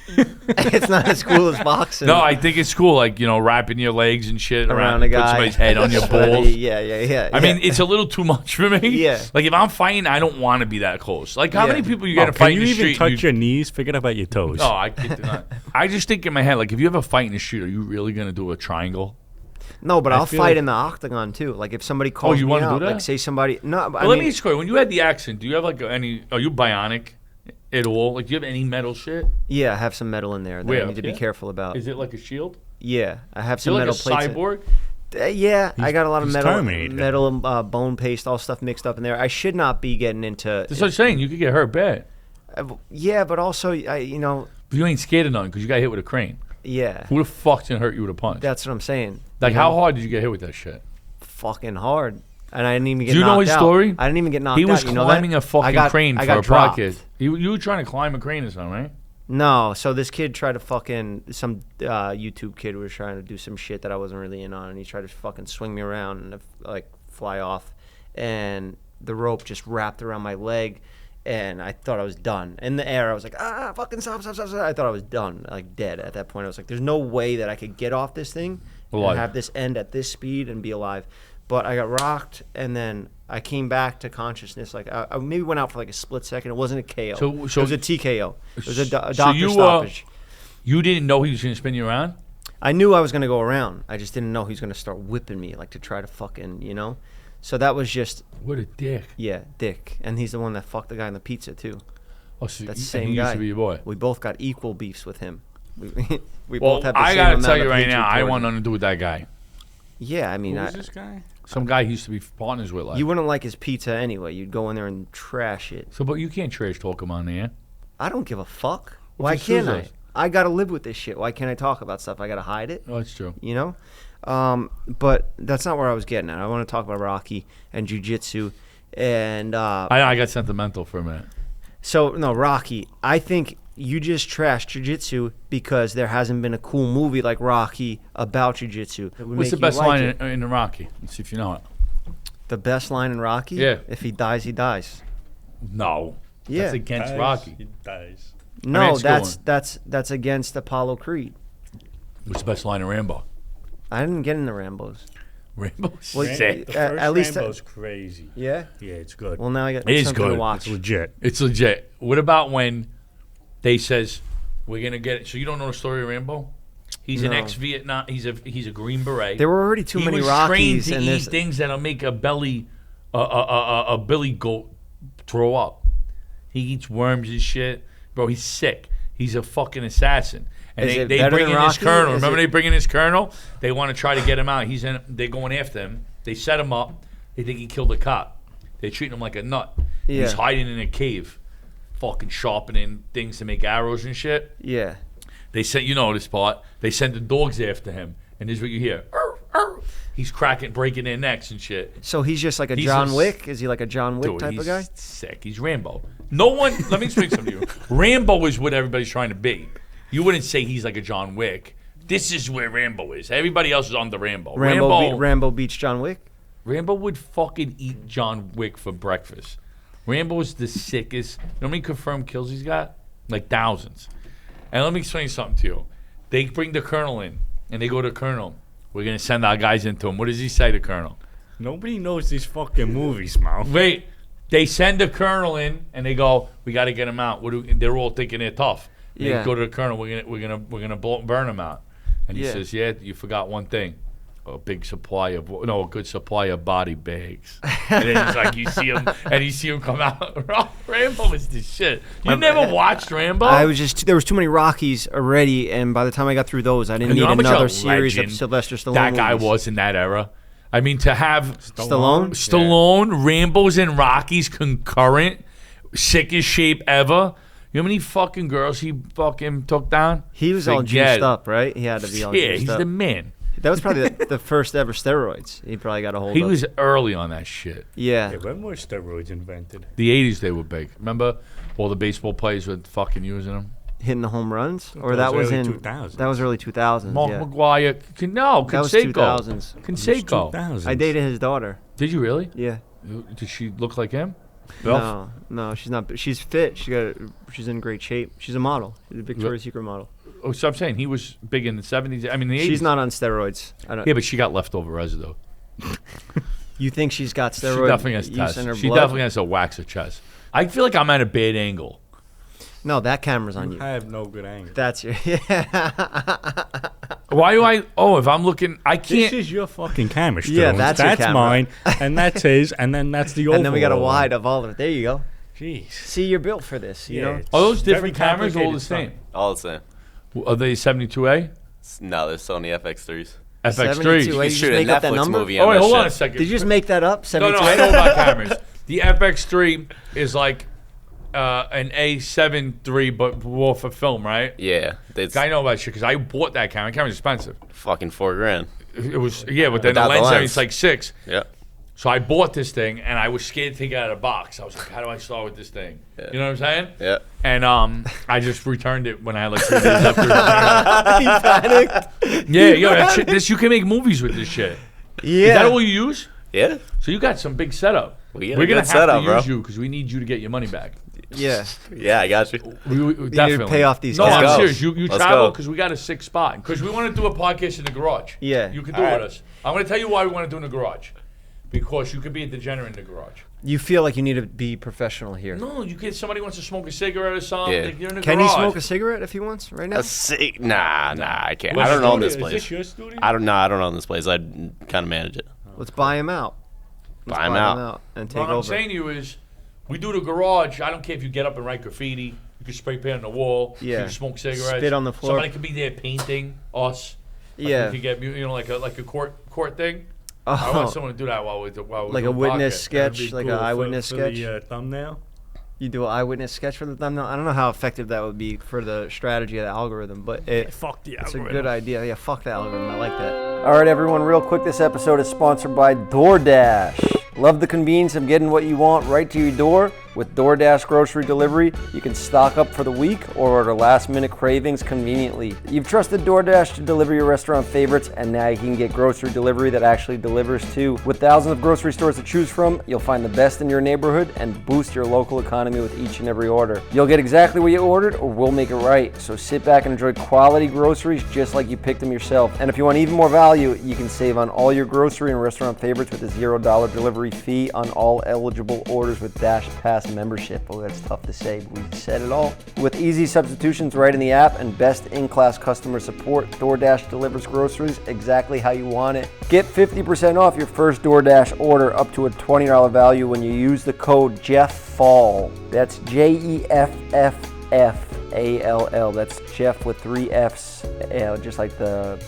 It's not as cool as boxing. No, I think it's cool, like, wrapping your legs and shit around a put guy. somebody's head on your balls. Yeah. I mean, it's a little too much for me. Yeah. Like, if I'm fighting, I don't want to be that close. Like, how Yeah. many people you get Oh, a fight can in you the even street? touch your knees? Forget about your toes. No, I can't do that. I just think in my head, like, if you have a fight in the street, are you really going to do a triangle? No, but I'll feel fight like- in the octagon too. Like if somebody calls you me wanna out, do that? like say somebody. No, but Well, let me ask you, when you had the accent, do you have, like, any... Are you bionic at all? Like, do you have any metal shit? Yeah, I have some metal in there that Where, I need to be yeah? careful about. Is it like a shield? Yeah, I have some You're like metal a plates. cyborg? Yeah, I got a lot of he's metal, Terminator. bone paste, all stuff mixed up in there. I should not be getting into. That's what I'm saying. You could get hurt bad. Yeah, but also, But you ain't scared of nothing because you got hit with a crane. yeah, Who the fuck's going to hurt you with a punch? that's what I'm saying. Like, You how know, hard did you get hit with that shit? fucking hard. And I didn't even get Do you know knocked his out. story? I didn't even get knocked out. He was you know climbing that? a fucking crane I for got a dropped. podcast. You were trying to climb a crane or something, right? No, so this kid tried to some YouTube kid was trying to do some shit that I wasn't really in on, and he tried to fucking swing me around and like fly off, and the rope just wrapped around my leg, and I thought I was done. In the air, I was like, fucking stop. I thought I was done, like dead at that point. I was like, there's no way that I could get off this thing and have this end at this speed and be alive. But I got rocked, and then I came back to consciousness. Like I maybe went out for like a split second. It wasn't a KO. So it was a TKO. It was a doctor stoppage. You didn't know he was going to spin you around? I knew I was going to go around. I just didn't know he was going to start whipping me, like to try to fucking, you know. So that was just. What a dick. Yeah, Dick, and he's the one that fucked the guy in the pizza too. Oh, so That's the and same he guy. used to be your boy. We both got equal beefs with him. We Well, both have the I same gotta amount tell you of right hatred now, I towards want him. nothing to do with that guy. Yeah, I mean, Who's this guy? Some guy he used to be partners with. Like. you wouldn't like his pizza anyway. You'd go in there and trash it. So, but you can't trash talk him on there. I don't give a fuck. Well, Why if he can't sues I? us. I gotta live with this shit. Why can't I talk about stuff? I gotta hide it. Oh, that's true. You know. But that's not where I was getting at. I want to talk about Rocky and jiu-jitsu, and I got sentimental for a minute. so no Rocky. I think you just trashed jiu-jitsu because there hasn't been a cool movie like Rocky about jiu-jitsu. What's the best line in the Rocky? Let's see if you know it. The best line in Rocky? Yeah. If he dies, he dies. No. Yeah. That's against Dies, Rocky. He dies. No, it's a good that's against Apollo Creed. What's the best line in Rambo? I didn't get into Rambo's. Rambo's Well, sick. The first at least Rambo's crazy. Yeah. Yeah, it's good. Well, now I got It is something to good. watch. It's legit. It's legit. What about when they says we're gonna get it? So you don't know the story of Rambo? He's an No. ex-Vietnam. He's a Green Beret. There were already too he many was Rockies, trained and to eat there's things that'll make a billy goat throw up. He eats worms and shit, bro. He's sick. He's a fucking assassin. And Is it they better bring than in his Rocky? colonel. Is Remember it- they bring in his colonel? They want to try to get him out. They're going after him. They set him up. They think he killed a cop. They're treating him like a nut. Yeah. He's hiding in a cave, fucking sharpening things to make arrows and shit. yeah. They sent, you know this part. They sent the dogs after him, and this is what you hear. "Arr, arr." He's breaking their necks and shit. So he's just like a He's John a- Wick? Is he like a John Wick Dude, type he's of guy? sick. He's Rambo. No one. Let me explain something to you. Rambo is what everybody's trying to be. You wouldn't say he's like a John Wick. This is where Rambo is. Everybody else is on the Rambo. Rambo beats John Wick? Rambo would fucking eat John Wick for breakfast. Rambo is the sickest. You know how many confirmed kills he's got? Like thousands. And let me explain something to you. They bring the colonel in, and they go to Colonel. We're going to send our guys into him. What does he say to Colonel? Nobody knows these fucking movies, man. Wait. They send the Colonel in, and they go, we got to get him out. They're all thinking they're tough. And Yeah. They go to the Colonel. We're gonna burn him out. And he Yeah. says, yeah, you forgot one thing. A good supply of body bags. And then he's like, you see him come out. Rambo is the shit. You never watched Rambo? There was too many Rockies already, and by the time I got through those, I didn't And need you know how much another a series of legend Sylvester Stallone that guy movies. was in that era. I mean, to have Stallone? Rambos, and Rockies concurrent, sickest shape ever. You know how many fucking girls he fucking took down? He was all Forget juiced up, right? He had to be all Yeah, juiced he's up. the man. That was probably the first ever steroids. He probably got a hold He of. was early on that shit. Yeah. Yeah, when were steroids invented? The 80s, they were big. Remember all the baseball players were fucking using them? Hitting the home runs? Or That that was was early in 2000s. That was early 2000s. Mark yeah. McGuire. That was Canseco. 2000s. Canseco. 2000s. I dated his daughter. Did you really? Yeah. Did she look like him? No, she's not. She's fit. She's in great shape. She's a model. She's a Victoria's Secret model. Oh, so I'm saying he was big in the 70s. I mean, the 80s. She's not on steroids. I don't. Yeah, but she got leftover residue. You think she's got She steroid definitely has use tests. in her She blood? definitely has a wax her chest. I feel like I'm at a bad angle. No, that camera's on you. I have no good angle. That's your. Yeah. Why do I? Oh, if I'm looking, I This can't. is your fucking camera. Yeah, Stones. that's your camera. mine, and that's his, and then that's the overall And then we got a one. wide of all of it. There you go. Jeez. See, you're built for this. You know. it's Are those very different cameras or all the complicated same? All the same. Are they 72A? No, there's Sony FX3s. FX3. 72A. You you can just shoot a make up that Netflix number? movie Oh, on wait, that hold on a shit. second. Did you just make that up? No, 72. I know about cameras. The FX3 is like an A7 III, but more for film, right? Yeah, it's I know about shit because I bought that camera. The camera's expensive. fucking $4,000. It was, yeah, but then Without the the lens, lens. it's like $6,000. Yeah. So I bought this thing, and I was scared to take it out of the box. I was like, how do I start with this thing? Yeah. You know what I'm saying? Yeah. And I just returned it when I had like 3 days left. He panicked. Yeah, yo, that shit, this you can make movies with this shit. Yeah. Is that all you use? Yeah. So you got some big setup. We got a We're gonna good have setup, to bro. use you because we need you to get your money back. Yeah. Yeah, I got you. We You need definitely to pay off these No, guys. I'm Let's go. serious. You Let's travel go. because we got a sick spot. Because we want to do a podcast in the garage. Yeah. You can do All it right. with us. I'm going to tell you why we want to do it in the garage. Because you could be a degenerate in the garage. You feel like you need to be professional here. No, you can. Somebody wants to smoke a cigarette or something. Yeah. You're in the Can garage. he smoke a cigarette if he wants right now? Nah, I can't. What's I don't your own this Is place. this your studio? I don't own this place. I kind of manage it. Let's buy him out. Let's Buy him out. and take What I'm over. saying to you is, we do the garage. I don't care if you get up and write graffiti. You can spray paint on the wall. Yeah. You can smoke cigarettes. Spit on the floor. Somebody could be there painting us. Like Yeah. We could get, like a court thing. Oh. I want someone to do that while we're Like a doing witness podcast. sketch, That'd be like cool an eyewitness for sketch. the thumbnail. You do an eyewitness sketch for the thumbnail. I don't know how effective that would be for the strategy of the algorithm, but Fuck the it's a algorithm. good idea. Yeah, fuck the algorithm. I like that. All right, everyone, real quick. This episode is sponsored by DoorDash. Love the convenience of getting what you want right to your door. With DoorDash grocery delivery, you can stock up for the week or order last-minute cravings conveniently. You've trusted DoorDash to deliver your restaurant favorites, and now you can get grocery delivery that actually delivers too. With thousands of grocery stores to choose from, you'll find the best in your neighborhood and boost your local economy with each and every order. You'll get exactly what you ordered, or we'll make it right. So sit back and enjoy quality groceries just like you picked them yourself. And if you want even more value, you can save on all your grocery and restaurant favorites with a $0 delivery fee on all eligible orders with Dash Pass membership. Oh, that's tough to say. We said it all. With easy substitutions right in the app and best in-class customer support, DoorDash delivers groceries exactly how you want it. Get 50% off your first DoorDash order up to a $20 value when you use the code JEFFALL. That's JEFFFALL. That's Jeff with 3 F's, just like the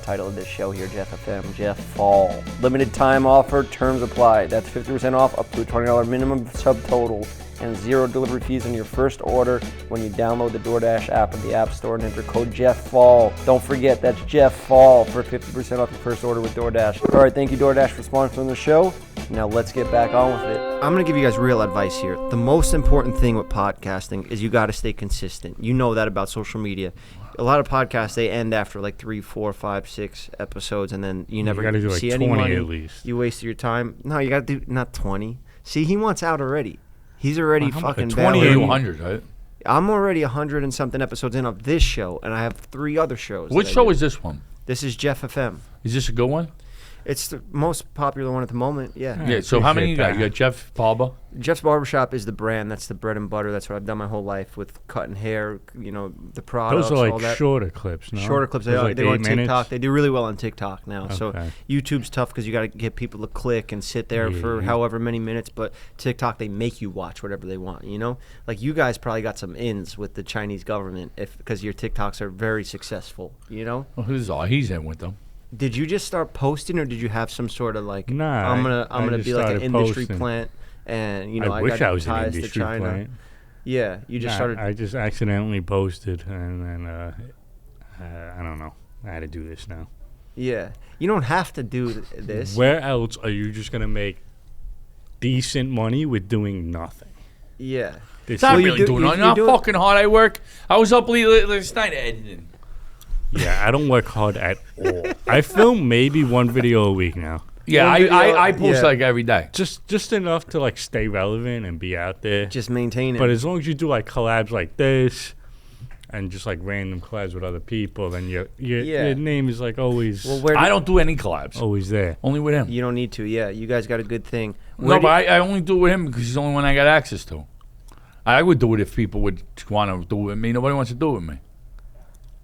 title of this show here, Jeff FM, Jeff Fall. Limited time offer, terms apply. That's 50% off up to a $20 minimum subtotal and 0 delivery fees on your first order when you download the DoorDash app in the App Store and enter code Jeff Fall. Don't forget, that's Jeff Fall for 50% off your first order with DoorDash. All right, thank you DoorDash for sponsoring the show. Now let's get back on with it. I'm going to give you guys real advice here. The most important thing with podcasting is you got to stay consistent. You know that about social media. A lot of podcasts, they end after like 3, 4, 5, 6 episodes, and then you never gotta do like see 20 any money. at least. You wasted your time. No, you got to do not 20. See, he wants out already. He's already How much? fucking 20 bailing. 100, right? I'm already 100 and something episodes in of this show, and I have 3 other shows. Which that I show do. is this one? This is Jeff FM. Is this a good one? It's the most popular one at the moment. Yeah. Yeah. So how many you got? appreciate You got Jeff Palba. Jeff's Barbershop is the brand. That's the bread and butter. That's what I've done my whole life with cutting hair. You know, the products. Those are all like that. shorter clips, no? Shorter clips. They Those are, like they go on 8 minutes? TikTok. They do really well on TikTok now. So Okay. YouTube's tough because you got to get people to click and sit there for Yeah. however many minutes. But TikTok, they make you watch whatever they want. You know, like you guys probably got some ins with the Chinese government because your TikToks are very successful. You know, Well, who's all? He's in with them. did you just start posting or did you have some sort of like? Nah, I'm I gonna just be like an started industry posting. plant, and you know I I wish got I was an ties to industry China. plant. Yeah, you just Nah, started. I just accidentally posted, and then I don't know. I had to do this now. Yeah, you don't have to do this. Where else are you just gonna make decent money with doing nothing? Yeah. This It's not Well, you really do- doing you- it. you You know do how it- fucking hard I work? I was up last night editing. Yeah, I don't work hard at all. I film maybe 1 video a week now. Yeah, One video, I post yeah. like every day. Just enough to like stay relevant and be out there. Just maintain it. But as long as you do like collabs like this and just like random collabs with other people, then your Yeah. name is like always well, where I don't do any collabs. always there. Only with him. you don't need to. Yeah, you guys got a good thing. No, Where but do- I only do it with him because he's the only one I got access to. I would do it if people would want to do it with me. Nobody wants to do it with me.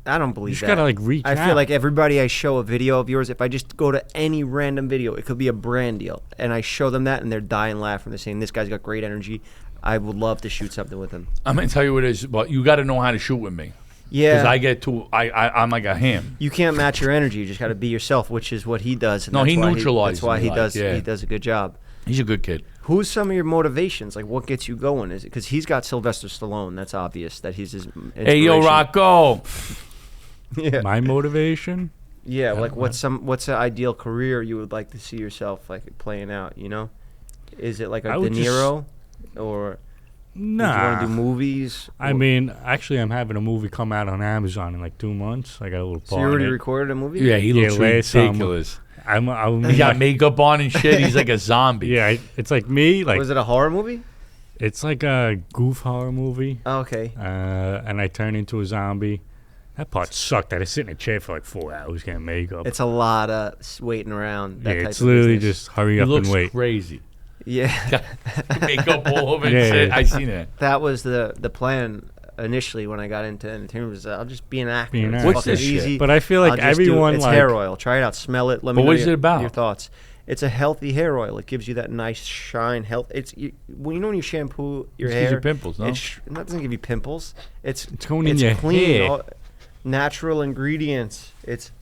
I don't You believe just that. gotta like reach I out. feel like everybody I show a video of yours, if I just go to any random video, it could be a brand deal, and I show them that, and they're dying laughing. They're saying, this guy's got great energy. I would love to shoot something with him. I'm gonna tell you what it is, but you got to know how to shoot with me Yeah. because I get too. I'm like a ham. You can't match your energy. You just got to be yourself, which is what he does. And No, that's he why neutralizes That's why me, he like, does. yeah. He does a good job. He's a good kid. Who's some of your motivations? Like, what gets you going? Is it because he's got Sylvester Stallone? That's obvious that he's his. Hey, yo, inspiration. Rocco. Yeah. my motivation. Yeah, like what's an ideal career you would like to see yourself like playing out? You know, is it like a I De would Niro, or do you want to do movies? I mean, actually, I'm having a movie come out on Amazon in like 2 months. I got a little part. So you already in it. recorded a movie? Yeah, he looks last summer. ridiculous. I'm He got makeup on and shit. He's like a zombie. Yeah, it's like me. Like Was it a horror movie? it's like a goof horror movie. Oh, okay. And I turn into a zombie. That part sucked. I had to sit in a chair for like 4 hours getting makeup. It's a lot of waiting around. That yeah, type it's of literally business. just hurry He up looks and wait. crazy. Yeah. Makeup all over and Yeah, shit. yeah. I seen it. That was the plan initially when I got into entertainment. Was I'll just be an actor. Be an It's actor. What's fucking this shit? easy. But I feel I'll like just do- everyone it's like hair oil. Try it out. Smell it. Let me But know what is it about? your thoughts. It's a healthy hair oil. It gives you that nice shine. Health. When you know when you shampoo your It hair, gives you pimples, no? That doesn't give you pimples. It's going in your clean. hair. Natural ingredients. It's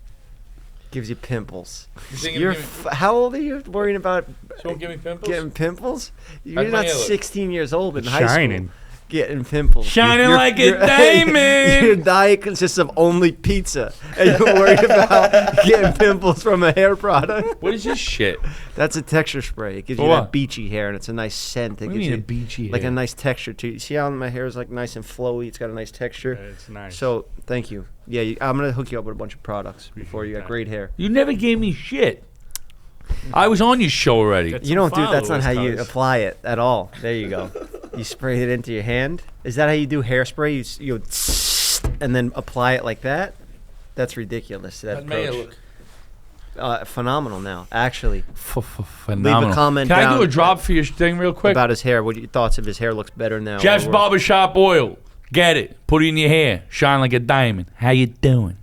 gives you pimples. think You're it'll give how old are you? Worrying about So give me pimples? getting pimples? You're How's my not hair look? 16 years old in high Shining. school. Getting pimples. Shining like a diamond. Your diet consists of only pizza, and you're worried about getting pimples from a hair product. What is this shit? That's a texture spray. It gives you For that what? beachy hair, and it's a nice scent. It What do gives you mean you a beachy like hair? a nice texture to you. See how my hair is like nice and flowy? It's got a nice texture. It's nice. So thank you. Yeah, I'm gonna hook you up with a bunch of products before you got great hair. You never gave me shit. I was on your show already. That's- You don't do. That's not how followers, you cuz. apply it at all. There you go. You spray it into your hand. Is that how you do hairspray? You and then apply it like that. That's ridiculous. That approach. Phenomenal now, actually. Phenomenal. comment Can I do down a drop for your thing real quick? About his hair. What are your thoughts if his hair looks better now? Jeff's or worse? Barbershop Oil. Get it. Put it in your hair. Shine like a diamond. How you doing?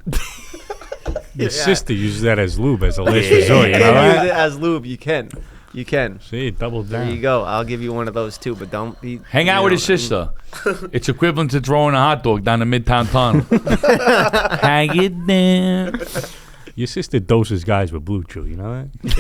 Your sister uses that as lube as a last You resort. You know can use that? it as lube. You can. You can. See, double down. There you go. I'll give you one of those too, but don't be. Hang out with his sister. It's equivalent to throwing a hot dog down the Midtown Tunnel. How you doing? Your sister doses guys with Blue Chew. You know that?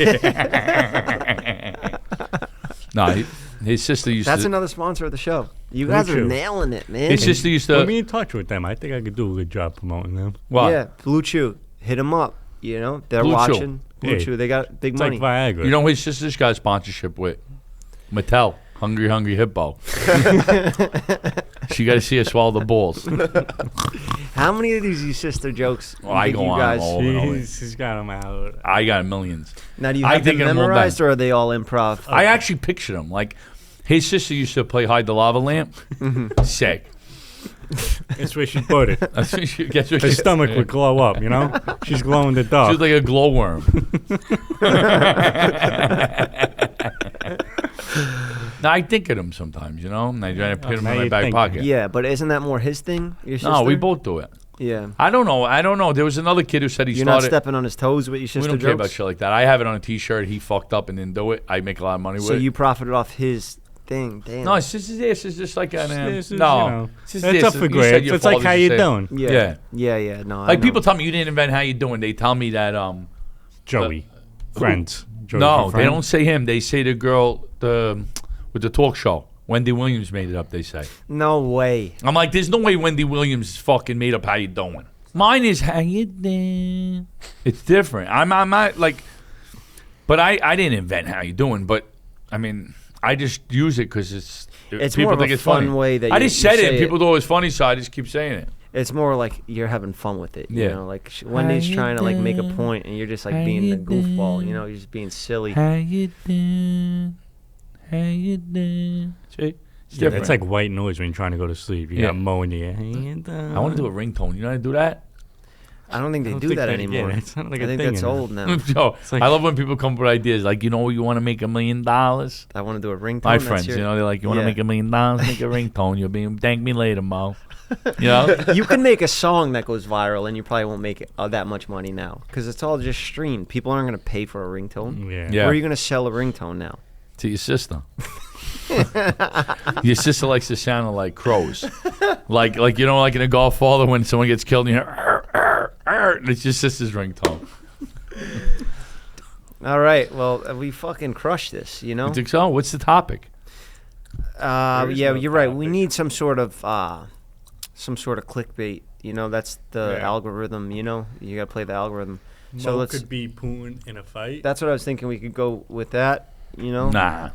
No, his sister used That's to. another sponsor of the show. You Blue guys are Chew. nailing it, man. His sister used Put to. me in touch with them. I think I could do a good job promoting them. What? Yeah, Blue Chew. Hit them up. You know they're Blue Chew. watching. Blue Yeah. Chew. They got big It's money. like Viagra. You know who his sister's got a sponsorship with? Mattel. Hungry, hungry hippo. She got to see her swallow the balls. How many of these sister jokes? Oh, I did go you on guys? all over and over. She's got them out. I got millions. Now, do you I have them think I'm all memorized, done. or are they all improv? I actually picture them. Like, his sister used to play Hide the Lava Lamp. Sick. That's where she put it. That's what she, guess what Her she- stomach would glow up, you know? She's glowing the She dark. was like a glowworm. Now, I think of them sometimes, you know? And I try to put them now in my you back think. pocket. Yeah, but isn't that more his thing? Your sister? No, we both do it. Yeah. I don't know. There was another kid who said he You're not started. stepping on his toes with your sister We don't jokes? care about shit like that. I have it on a T-shirt. He fucked up and didn't do it. I make a lot of money with So it. you profited off his thing. Damn. No, it's just this is just like an This is, no. you know, It's just that's this. up for You said grabs. your It's like father's how the you same. doing, Yeah. Yeah. Yeah. No, I Like know. people tell me you didn't invent how you doing. They tell me that Joey. Friends. Joey no, from they Friends. don't say him. They say the girl with the talk show. Wendy Williams made it up. They say. No way. I'm like, there's no way Wendy Williams fucking made up how you doing. Mine is how you doing. It's different. I'm not like, but I didn't invent how you doing. But I mean, I just use it because it's It's people more of think a it's fun funny. way that I you- just said you it. say And it. people thought it was funny, so I just keep saying it. It's more like you're having fun with it. You Yeah. know, like Wendy's trying to like make a point, and you're just like being a goofball. You know, you're just being silly. How you doing? How you doing? See? It's Yeah, different. that's like white noise when you're trying to go to sleep. You Yeah. got Mo in the ear. I want to do a ringtone. You know how to do that? I don't think they I don't do think that that- anymore. yeah, it's not like I a think thing that's anymore. old now. Joe, like- I love when people come up with ideas like, you know, you want to make $1 million. I want to do a ringtone. My that's friends, your- you know, they're like, you want to Yeah. make $1 million? Make a ringtone. You'll be thank me later, Mo. You know? You can make a song that goes viral, and you probably won't make that much money now because it's all just streamed. People aren't going to pay for a ringtone. Yeah. Yeah. Where are you going to sell a ringtone now? To your sister. Your sister likes to sound like crows. Like you know, like in a Godfather when someone gets killed and you hear, it's your sister's ringtone. All right. Well, we fucking crushed this, you know? You think so? What's the topic? Yeah, There is no you're right. We topic. need some sort of clickbait. You know, that's the Yeah. algorithm. You know, you gotta play the algorithm. So Mo let's. could be Putin in a fight. That's what I was thinking. We could go with that. You know. Nah.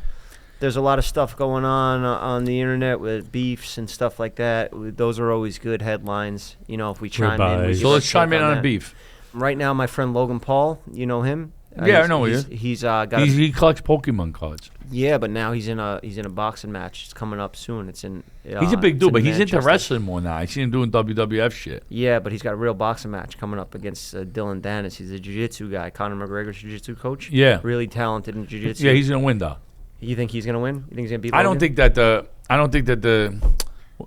There's a lot of stuff going on the internet with beefs and stuff like that. Those are always good headlines. You know, if we chime in. We Ribeyes. give So our let's chime take in on a that. beef. Right now, my friend Logan Paul. You know him? Yeah, I know him. He's got. He collects Pokemon cards. Yeah, but now he's in a boxing match. It's coming up soon. It's in. He's a big it's dude, in but he's into Manchester. wrestling more now. I see him doing WWF shit. Yeah, but he's got a real boxing match coming up against Dylan Dennis. He's a jiu-jitsu guy. Conor McGregor's jiu-jitsu coach. Yeah. Really talented in jiu-jitsu. Yeah, he's gonna win though. You think he's gonna win? You think he's gonna beat? I don't Logan? think that the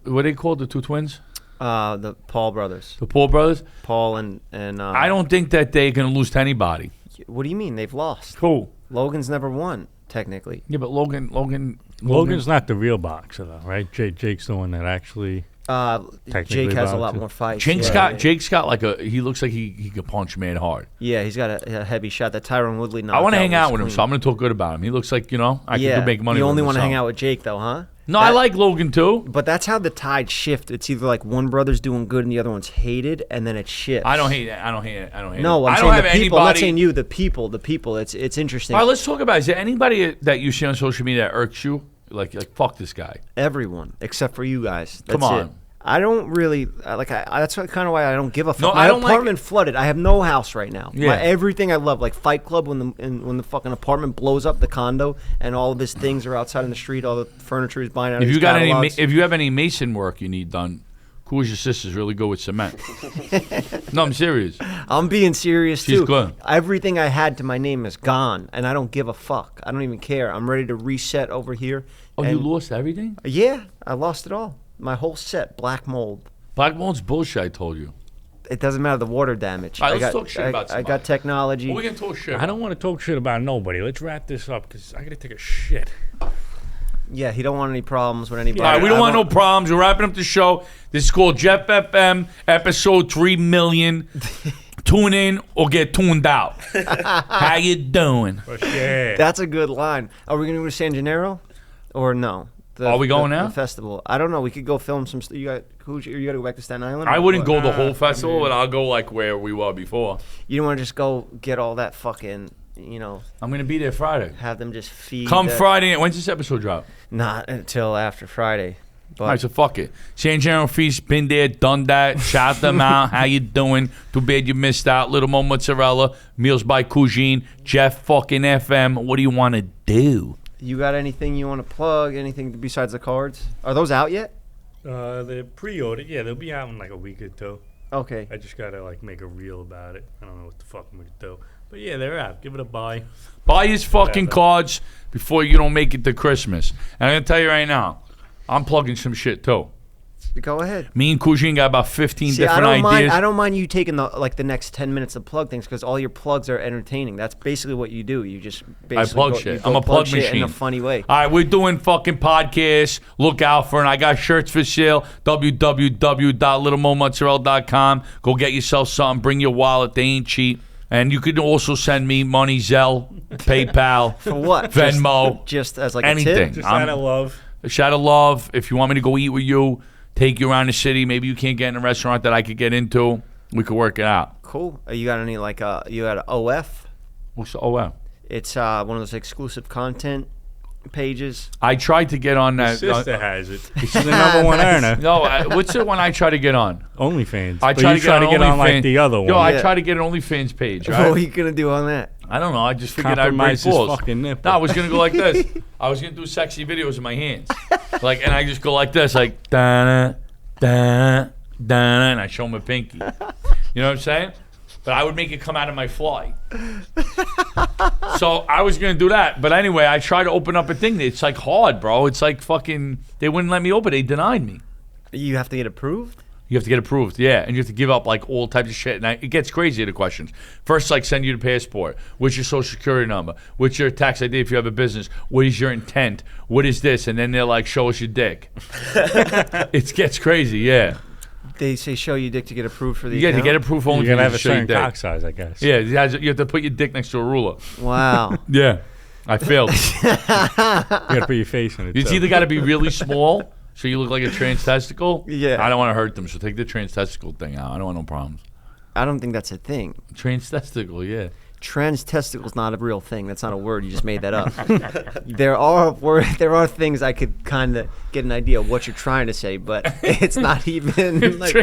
what they called the two twins, The Paul brothers, the Paul brothers. Paul and I don't think that they're gonna lose to anybody. What do you mean they've lost? Cool. Logan's never won technically. Yeah, but Logan's not the real boxer, though, right? Jake's the one that actually. Jake has a lot boxing. more fights. Jake's got like he looks like he could punch man hard. Yeah, he's got a heavy shot. That Tyron Woodley. I want to hang out with him, clean. so I'm gonna talk good about him. He looks like I could make money. You with only him, want to so. hang out with Jake though, huh? No, I like Logan too. But that's how the tide shift. It's either like one brother's doing good and the other one's hated, and then it shifts. I don't hate it. I don't hate it. No, I'm I saying don't the have people. I'm not anybody- saying you. The people. It's interesting. All right, let's talk about. Is there anybody that you see on social media that irks you? Like fuck this guy. Everyone except for you guys. That's Come on. It. I don't really like. That's kind of why I don't give a fuck. No, My I don't like- apartment flooded. I have no house right now. Yeah. Everything I love, like Fight Club, when the fucking apartment blows up, the condo, and all of his things are outside in the street. All the furniture is buying out. If of you his got catalogs. if you have any mason work you need done, Cool's your sister's really good with cement. No, I'm serious. I'm being serious She's too. good. Everything I had to my name is gone, and I don't give a fuck. I don't even care. I'm ready to reset over here. Oh, you and- lost everything? Yeah, I lost it all. My whole set, black mold. Black mold's bullshit. I told you. It doesn't matter the water damage. All right, I let's got, talk shit about I somebody. got technology. What we gonna talk shit? I don't want to talk shit about nobody. Let's wrap this up because I gotta take a shit. Yeah, he don't want any problems with anybody. All right, we don't want no problems. We're wrapping up the show. This is called Jeff FM, episode 3 million. Tune in or get tuned out. How you doing? For shit. That's a good line. Are we gonna go to San Gennaro, or no? Are we going the now? The festival. I don't know. We could go film some. You got you got to go back to Staten Island. I or wouldn't what? go the whole festival, but I'll go like where we were before. You don't want to just go get all that fucking. I'm gonna be there Friday. Have them just feed. Come that- Friday. When's this episode drop? Not until after Friday. But All right, so fuck it. San General Feast, been there, done that. Shout them out. How you doing? Too bad you missed out. Little Mo Mozzarella, Meals by Cuisine, Jeff fucking FM. What do you want to do? you got anything you want to plug? Anything besides the cards? Are those out yet? The pre-order, yeah, they'll be out in like a week or two. Okay. I just gotta like make a reel about it. I don't know what the fuck I'm gonna do, but yeah, they're out. Give it a buy. Buy his fucking Whatever. cards before you don't make it to Christmas. And I'm going to tell you right now, I'm plugging some shit too. Go ahead. Me and Cuisine got about 15 See, I different don't ideas. mind. I don't mind you taking the next 10 minutes to plug things because all your plugs are entertaining. That's basically what you do. You just basically plug go, shit. you go I'm a plug shit machine. in a funny way. All right, we're doing fucking podcasts. Look out for it. I got shirts for sale. www.littlemomozzarella.com. Go get yourself something. Bring your wallet. They ain't cheap. And you can also send me money, Zelle, PayPal, For what? Venmo, Just as like anything. a tip. Just out of love. A shot of love. If you want me to go eat with you, take you around the city. Maybe you can't get in a restaurant that I could get into. We could work it out. Cool. You got any you got an OF? What's wow? It's one of those exclusive content pages. I tried to get on that. Sister has it. She's the number one earner. No, what's the one I try to get on? OnlyFans. I But try you to get on on like OnlyFans. the other one. Yo, I Yeah. try to get an OnlyFans page. What are Right? you gonna do on that? I don't know. I just figured I'd break Compromise his balls. fucking nipple. No, I was gonna go like this. I was gonna do sexy videos with my hands, and I just go like this, like da da da, and I show my pinky. You know what I'm saying? But I would make it come out of my fly. So I was gonna do that, but anyway, I tried to open up a thing. It's like hard, bro. It's like fucking. They wouldn't let me open. They denied me. You have to get approved. You have to get approved, yeah, and you have to give up like all types of shit. And it gets crazy, the questions. First, like send you the passport. What's your social security number? What's your tax ID if you have a business? What is your intent? What is this? And then they're like, show us your dick. It gets crazy, yeah. They say show you dick to get approved for the You got to account? get approved only You if gotta you have a show your certain dick. cock size, I guess. Yeah, you have to put your dick next to a ruler. Wow. Yeah, I failed. You gotta put your face in it. It's too. either got to be really small, so you look like a trans testicle. Yeah. I don't want to hurt them, so take the trans testicle thing out. I don't want no problems. I don't think that's a thing. Trans testicle, yeah. Trans testicle's not a real thing. That's not a word. You just made that up. There are things I could kind of get an idea of what you're trying to say, but it's not even like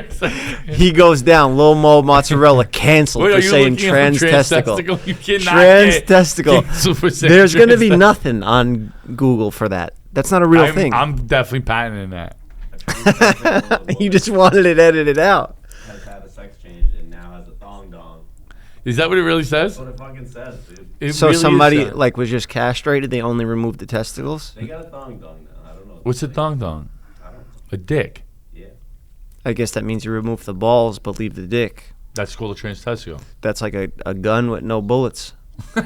he goes down. Lil Mo Mozzarella canceled Wait, for are you saying looking up trans testicle? testicle. You cannot Trans get testicle. canceled for saying There's going to be trans nothing on Google for that. That's not a real thing. I'm definitely patenting that. You just wanted it edited out. Has had a sex change and now has a thong dong. Is that what it really says? That's what it fucking says, dude. It So really is somebody that. like was just castrated. They only removed the testicles. They got a thong dong now. I don't know. What's a thong dong? I don't know. A dick. Yeah. I guess that means you remove the balls but leave the dick. That's called a trans testicle. That's like a gun with no bullets. Look,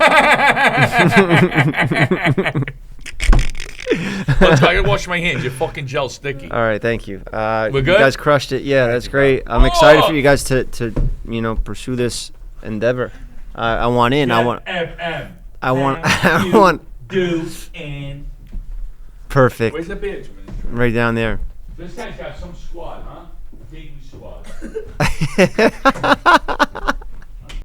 I gotta wash my hands. Your fucking gel's sticky. All right, thank you. We're You good? guys crushed it. Yeah, that's great. I'm excited for you guys to pursue this endeavor. I want in. I want. I want. Do and Perfect. where's the bitch, man? Right down there. This guy's got some squad, huh? Dating squad.